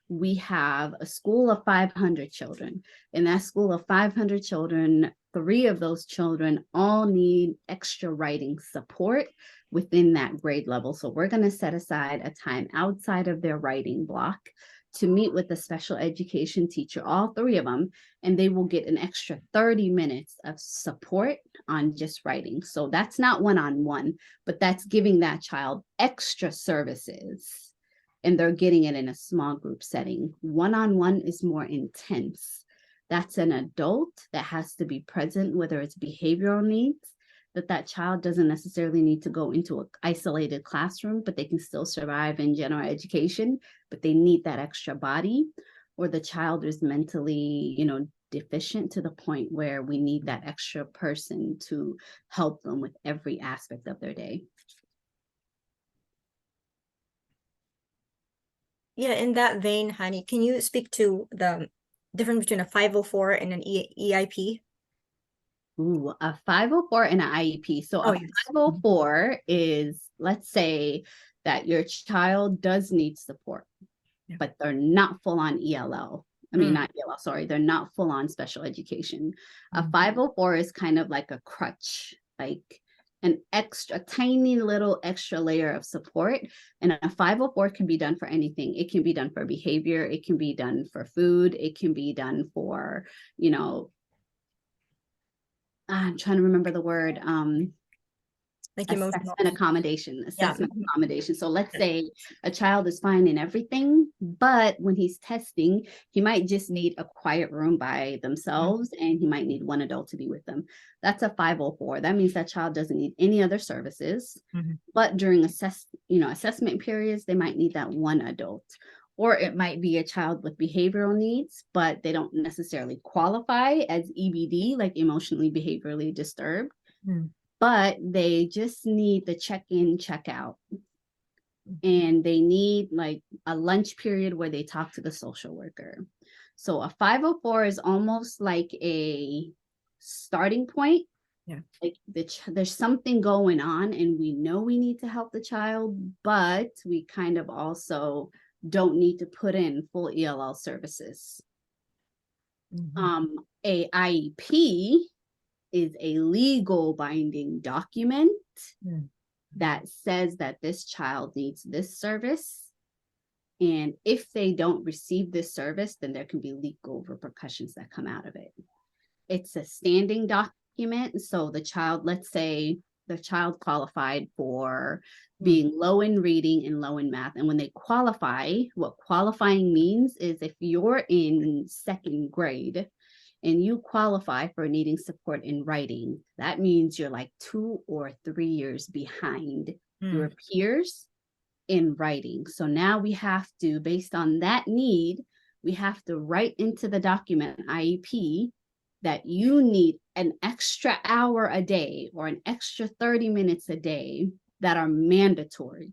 we have a school of 500 children. In that school of 500 children, 3 of those children all need extra writing support within that grade level. So we're going to set aside a time outside of their writing block to meet with the special education teacher, all 3 of them, and they will get an extra 30 minutes of support on just writing. So that's not one-on-one, but that's giving that child extra services, and they're getting it in a small group setting. One-on-one is more intense. That's an adult that has to be present, whether it's behavioral needs, that child doesn't necessarily need to go into an isolated classroom, but they can still survive in general education, but they need that extra body, or the child is mentally, deficient to the point where we need that extra person to help them with every aspect of their day. Yeah, in that vein, Hani, can you speak to the difference between a 504 and an EIP? Ooh, a 504 and an IEP. So Oh, a yes. 504 is, let's say that your child does need support, Yeah. but they're not full on ELL. I mean, Mm. not ELL, sorry, they're not full on special education. A Mm. 504 is kind of like a crutch, like an extra tiny little extra layer of support. And a 504 can be done for anything. It can be done for behavior, it can be done for food, it can be done for, I'm trying to remember the word, Like emotional. assessment accommodation, Yeah. assessment accommodation. So let's say a child is fine in everything, but when he's testing, he might just need a quiet room by themselves, and he might need one adult to be with them. That's a 504. That means that child doesn't need any other services, Mhm. but during assessment periods, they might need that one adult. Or it might be a child with behavioral needs, but they don't necessarily qualify as EBD, like emotionally behaviorally disturbed, Mm. but they just need the check-in, check-out. And they need like a lunch period where they talk to the social worker. So a 504 is almost like a starting point. Yeah. Like there's something going on and we know we need to help the child, but we kind of also don't need to put in full ELL services. Mhm. A IEP is a legal binding document Mm. that says that this child needs this service. And if they don't receive this service, then there can be legal repercussions that come out of it. It's a standing document. So the child, let's say the child qualified for being low in reading and low in math. And when they qualify, what qualifying means is if you're in 2nd grade and you qualify for needing support in writing, that means you're like 2 or 3 years behind your peers in writing. So now we have to, based on that need, we have to write into the document IEP that you need an extra hour a day or an extra 30 minutes a day that are mandatory.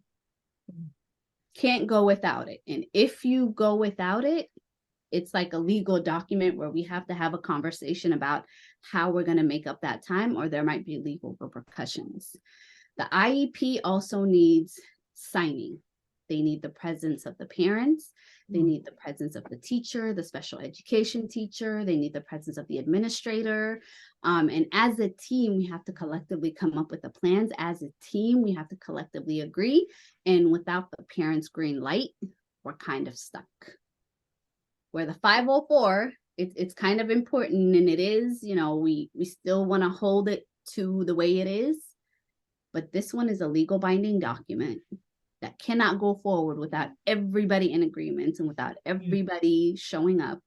Can't go without it. And if you go without it, It's like a legal document where we have to have a conversation about how we're going to make up that time, or there might be legal repercussions. The IEP also needs signing. They need the presence of the parents. They need the presence of the teacher, the special education teacher. They need the presence of the administrator. And as a team, we have to collectively come up with the plans. As a team, we have to collectively agree. And without the parents' green light, we're kind of stuck. Where the 504, it's kind of important, and it is, we still want to hold it to the way it is. But this one is a legal binding document that cannot go forward without everybody in agreement and without everybody showing up.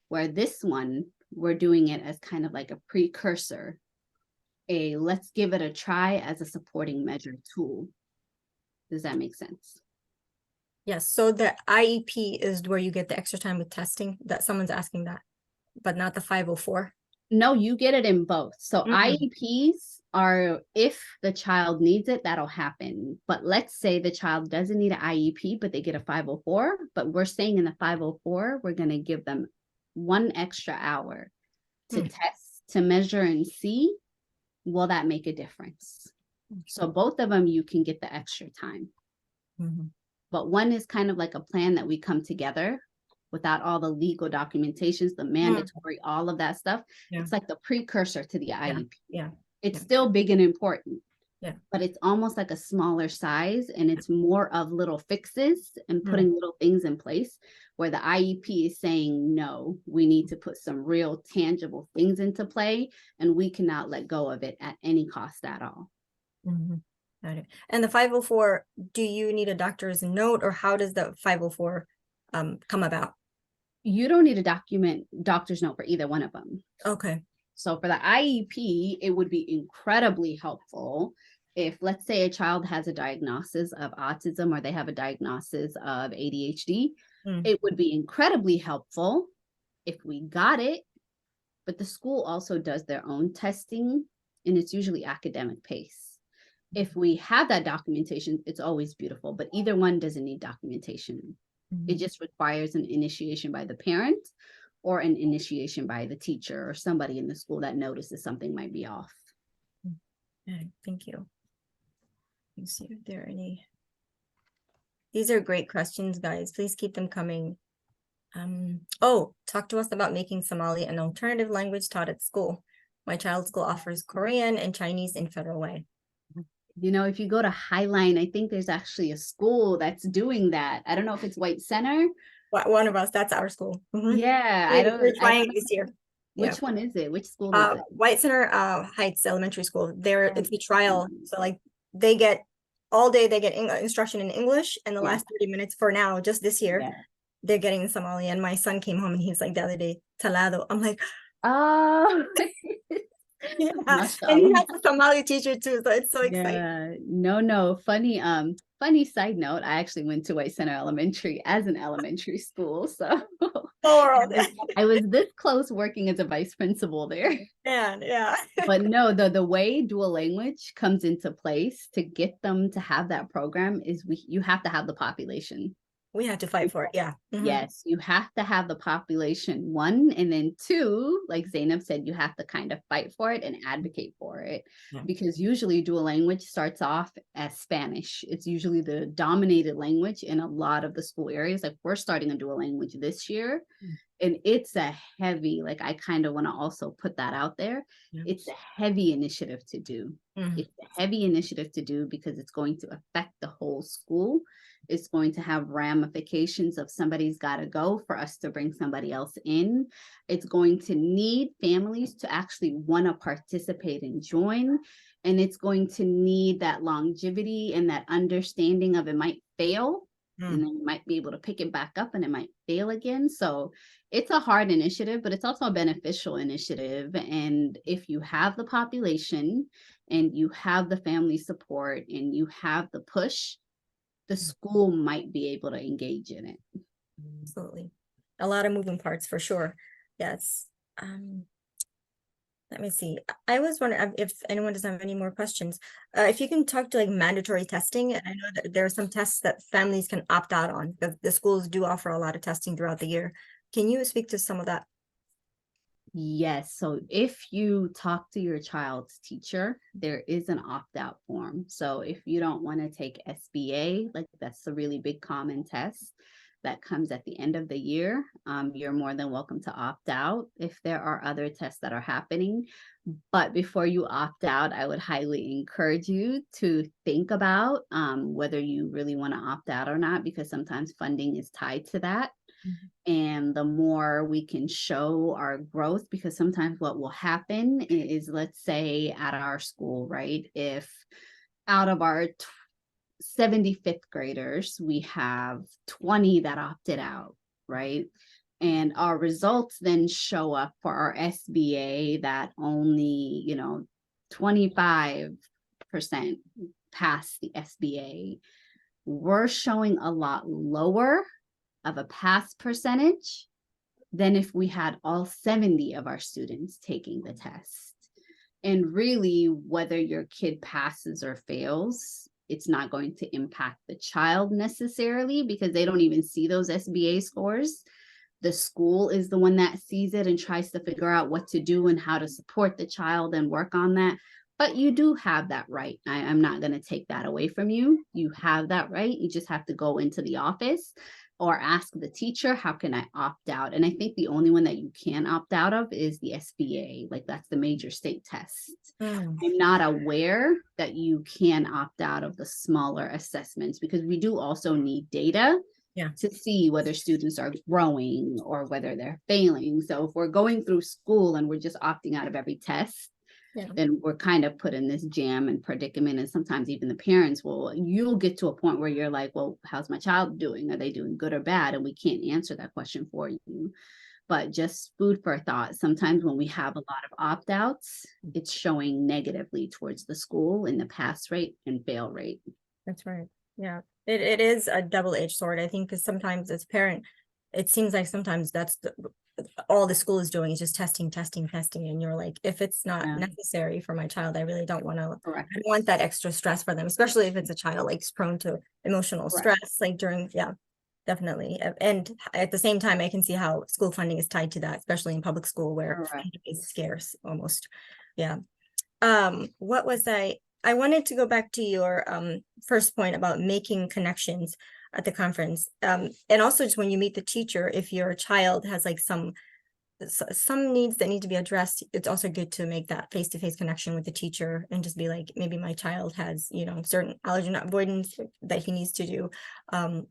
Where this one, we're doing it as kind of like a precursor, let's give it a try as a supporting measure tool. Does that make sense? Yes, so the IEP is where you get the extra time with testing, that someone's asking that, but not the 504. No, you get it in both. So IEPs are, if the child needs it, that'll happen. But let's say the child doesn't need an IEP, but they get a 504. But we're saying in the 504, we're going to give them 1 extra hour to test, to measure and see, will that make a difference? So both of them, you can get the extra time. But one is kind of like a plan that we come together without all the legal documentations, the mandatory, all of that stuff. It's like the precursor to the IEP. It's still big and important. But it's almost like a smaller size, and it's more of little fixes and putting little things in place, where the IEP is saying, no, we need to put some real tangible things into play, and we cannot let go of it at any cost at all. Got it. And the 504, do you need a doctor's note, or how does the 504 come about? You don't need a doctor's note for either one of them. Okay. So for the IEP, it would be incredibly helpful if, let's say, a child has a diagnosis of autism or they have a diagnosis of ADHD. It would be incredibly helpful if we got it, but the school also does their own testing, and it's usually academic pace. If we have that documentation, it's always beautiful, but either one doesn't need documentation. It just requires an initiation by the parent or an initiation by the teacher or somebody in the school that notices something might be off. Thank you. Let me see if there are any. These are great questions, guys. Please keep them coming. Talk to us about making Somali an alternative language taught at school. My child's school offers Korean and Chinese in Federal Way. If you go to Highline, I think there's actually a school that's doing that. I don't know if it's White Center. One of us, that's our school. Yeah, we're trying this year. Which one is it? Which school is it? White Center Heights Elementary School. It's a trial. So like they get all day, they get instruction in English, and the last 30 minutes for now, just this year, they're getting Somali. And my son came home and he's like the other day, Talado. I'm like, oh. And he has a Somali teacher too, so it's so exciting. No. Funny side note, I actually went to White Center Elementary as an elementary school, so I was this close working as a vice principal there. Yeah. But no, the way dual language comes into place to get them to have that program is you have to have the population. We have to fight for it. Yeah. Yes, you have to have the population, 1, and then 2, like Zainab said, you have to kind of fight for it and advocate for it, because usually dual language starts off as Spanish. It's usually the dominated language in a lot of the school areas. Like we're starting a dual language this year, and it's a heavy, like I kind of want to also put that out there. It's a heavy initiative to do. It's a heavy initiative to do because it's going to affect the whole school. It's going to have ramifications of somebody's got to go for us to bring somebody else in. It's going to need families to actually want to participate and join. And it's going to need that longevity and that understanding of it might fail. And then you might be able to pick it back up and it might fail again. So it's a hard initiative, but it's also a beneficial initiative. And if you have the population and you have the family support and you have the push, the school might be able to engage in it. Absolutely. A lot of moving parts for sure. Yes. Let me see. I was wondering if anyone doesn't have any more questions. If you can talk to like mandatory testing, and I know that there are some tests that families can opt out on. The schools do offer a lot of testing throughout the year. Can you speak to some of that? Yes. So if you talk to your child's teacher, there is an opt-out form. So if you don't want to take SBA, like that's a really big common test that comes at the end of the year, you're more than welcome to opt out if there are other tests that are happening. But before you opt out, I would highly encourage you to think about whether you really want to opt out or not, because sometimes funding is tied to that. Mhm. And the more we can show our growth, because sometimes what will happen is, let's say at our school, right, if out of our 75th graders we have 20 that opted out, right, and our results then show up for our SBA that only 25% pass the SBA, we're showing a lot lower of a pass percentage than if we had all 70 of our students taking the test. And really, whether your kid passes or fails, it's not going to impact the child necessarily, because they don't even see those SBA scores. The school is the one that sees it and tries to figure out what to do and how to support the child and work on that. But you do have that right. I'm not going to take that away from you. You have that right. You just have to go into the office or ask the teacher, how can I opt out? And I think the only one that you can opt out of is the SBA. Like, that's the major state test. Mm, I'm not aware that you can opt out of the smaller assessments, because we do also need data yeah, to see whether students are growing or whether they're failing. So if we're going through school and we're just opting out of every test, yeah, then we're kind of put in this jam and predicament. And sometimes even the parents you'll get to a point where you're like, well, how's my child doing? Are they doing good or bad? And we can't answer that question for you. But just food for thought. Sometimes when we have a lot of opt-outs, it's showing negatively towards the school in the pass rate and fail rate. that's right. Yeah, it is a double-edged sword, I think, because sometimes as a parent, it seems like sometimes that's all the school is doing is just testing, testing, testing. And you're like, if it's not Yeah, necessary for my child, I really don't want to, correct. I don't want that extra stress for them, especially if it's a child like prone to emotional Correct. stress, like during, yeah, definitely. And at the same time, I can see how school funding is tied to that, especially in public school where Correct. funding is scarce almost. Yeah. What was I wanted to go back to your first point about making connections at the conference. And also just when you meet the teacher, if your child has like some needs that need to be addressed, it's also good to make that face-to-face connection with the teacher and just be like, maybe my child has, certain allergen avoidance that he needs to do,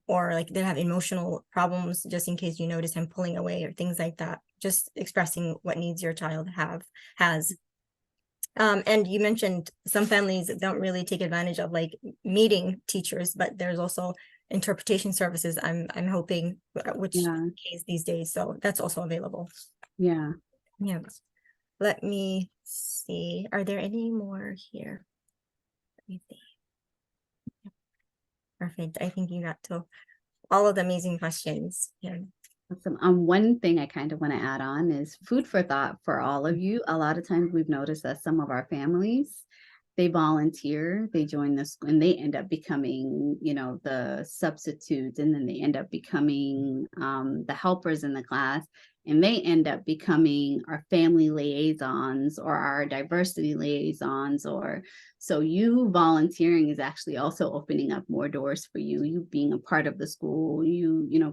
or like they have emotional problems, just in case you notice him pulling away or things like that. Just expressing what needs your child has. And you mentioned some families don't really take advantage of like meeting teachers, but there's also interpretation services. I'm hoping, which is Yeah. the case these days, so that's also available. Yeah. Yeah. Let me see. Are there any more here? Let me see. Perfect. I think you got to all of the amazing questions. Yeah. Awesome. One thing I kind of want to add on is food for thought for all of you. A lot of times we've noticed that some of our families, they volunteer, they join this, and they end up becoming, the substitutes, and then they end up becoming the helpers in the class, and they end up becoming our family liaisons or our diversity liaisons. Or so you volunteering is actually also opening up more doors for you. You being a part of the school,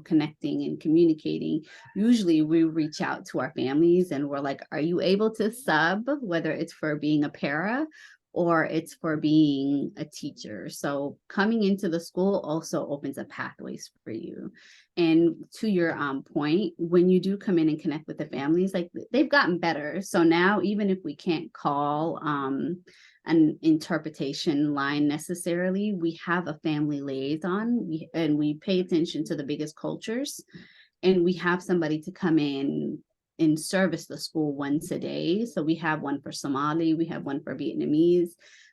connecting and communicating. Usually we reach out to our families and we're like, are you able to sub, whether it's for being a para or it's for being a teacher? So coming into the school also opens up pathways for you. And to your point, when you do come in and connect with the families, like they've gotten better. So now, even if we can't call an interpretation line necessarily, we have a family liaison, and we pay attention to the biggest cultures, and we have somebody to come in and service the school once a day. So we have one for Somali, we have one for Vietnamese,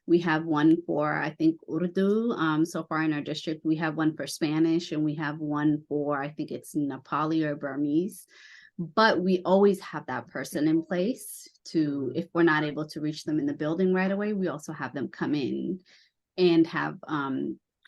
we have one for, I think, Urdu. So far in our district, we have one for Spanish, and we have one for, I think it's Nepali or Burmese. But we always have that person in place to, if we're not able to reach them in the building right away, we also have them come in and have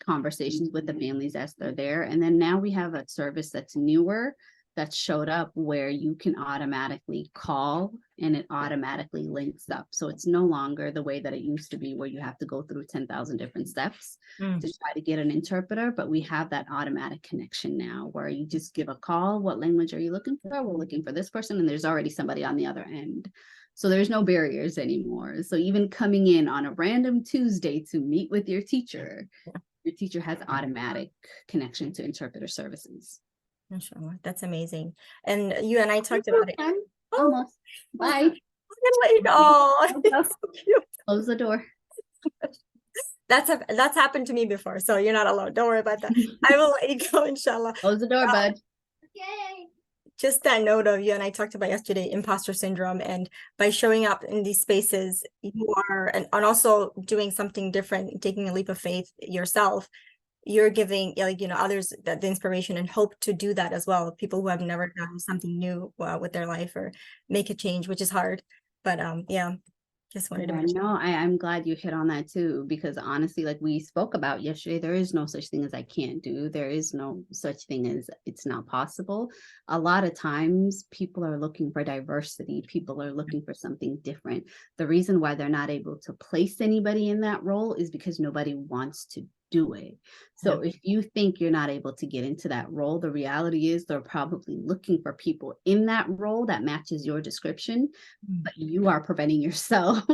conversations with the families as they're there. And then now we have a service that's newer that showed up where you can automatically call and it automatically links up. So it's no longer the way that it used to be where you have to go through 10,000 different steps Mm. to try to get an interpreter, but we have that automatic connection now where you just give a call. What language are you looking for? We're looking for this person, and there's already somebody on the other end. So there's no barriers anymore. So even coming in on a random Tuesday to meet with your teacher has automatic connection to interpreter services. Mashallah, that's amazing. And you and I talked about it. Oh, Almost. Bye. I'm gonna let you go. Oh, it's so cute. Close the door. That's happened to me before, so you're not alone. Don't worry about that. I will let you go, inshallah. Close the door, bud. Okay. Just that note of you and I talked about yesterday, imposter syndrome, and by showing up in these spaces, you are, and also doing something different, taking a leap of faith yourself, you're giving, like, others the inspiration and hope to do that as well. People who have never done something new with their life or make a change, which is hard. But yeah, just wanted to mention. No, I'm glad you hit on that too, because honestly, like we spoke about yesterday, there is no such thing as I can't do. There is no such thing as it's not possible. A lot of times people are looking for diversity. People are looking for something different. The reason why they're not able to place anybody in that role is because nobody wants to do it. So if you think you're not able to get into that role, the reality is they're probably looking for people in that role that matches your description, but you are preventing yourself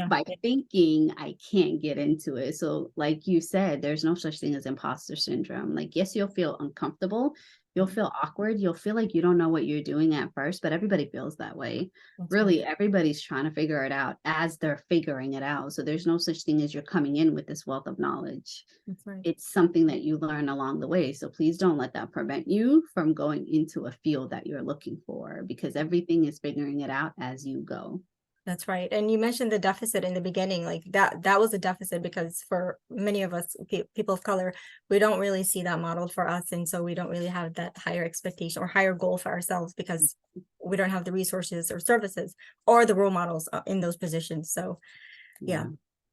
by thinking I can't get into it. So like you said, there's no such thing as imposter syndrome. Like, yes, you'll feel uncomfortable. You'll feel awkward. You'll feel like you don't know what you're doing at first, but everybody feels that way. Really, everybody's trying to figure it out as they're figuring it out. So there's no such thing as you're coming in with this wealth of knowledge. It's something that you learn along the way. So please don't let that prevent you from going into a field that you're looking for, because everything is figuring it out as you go. That's right. And you mentioned the deficit in the beginning, like that was a deficit because for many of us, people of color, we don't really see that modeled for us. And so we don't really have that higher expectation or higher goal for ourselves because we don't have the resources or services or the role models in those positions. So yeah,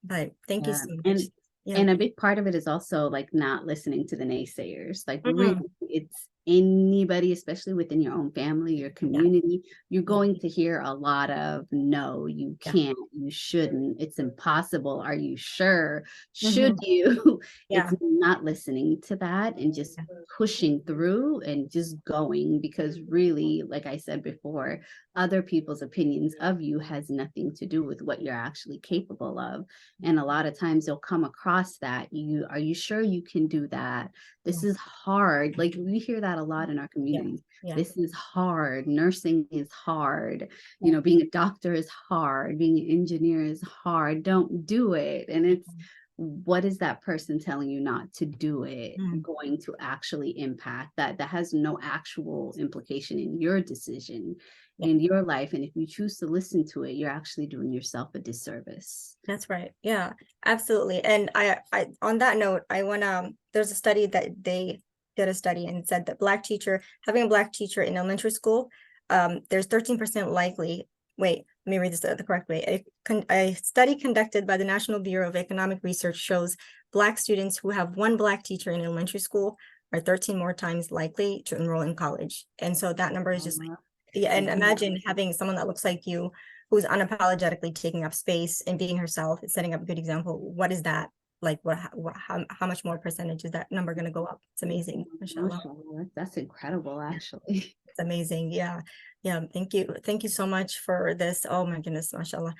but thank you so much. And a big part of it is also like not listening to the naysayers. Like really, it's anybody, especially within your own family, your community, you're going to hear a lot of no, you can't, you shouldn't, it's impossible. Are you sure? Should you? It's not listening to that and just pushing through and just going, because really, like I said before, other people's opinions of you has nothing to do with what you're actually capable of. And a lot of times you'll come across that. Are you sure you can do that? This is hard. Like we hear that a lot in our communities. This is hard. Nursing is hard. You know, being a doctor is hard. Being an engineer is hard. Don't do it. And it's, what is that person telling you not to do it going to actually impact? That has no actual implication in your decision, in your life. And if you choose to listen to it, you're actually doing yourself a disservice. That's right. Yeah, absolutely. And I on that note, I want to, there's a study that they did a study and said that having a Black teacher in elementary school, there's 13% likely, wait, let me read this the correct way. A study conducted by the National Bureau of Economic Research shows Black students who have one Black teacher in elementary school are 13 more times likely to enroll in college. And so that number is just, and imagine having someone that looks like you, who's unapologetically taking up space and being herself and setting up a good example. What is that? Like how much more percentage is that number going to go up? It's amazing. Mashallah. That's incredible, actually. It's amazing. Yeah. Thank you. Thank you so much for this. Oh my goodness, mashallah.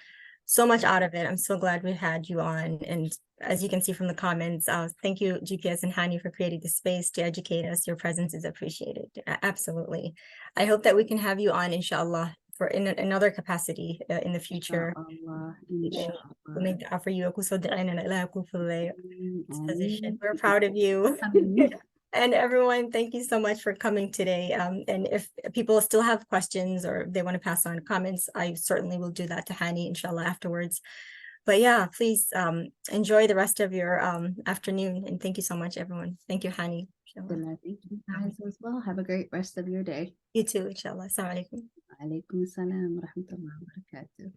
So much out of it. I'm so glad we had you on. And as you can see from the comments, thank you, GPS and Hani, for creating the space to educate us. Your presence is appreciated. Absolutely. I hope that we can have you on, inshallah, for in another capacity in the future. We're proud of you. And everyone, thank you so much for coming today. And if people still have questions or they want to pass on comments, I certainly will do that to Hani, inshallah, afterwards. But yeah, please enjoy the rest of your afternoon. And thank you so much, everyone. Thank you, Hani. Thank you guys as well. Have a great rest of your day. You too, inshallah. Assalamu alaikum. Alaikum salam wa rahmatullahi wa barakatuh.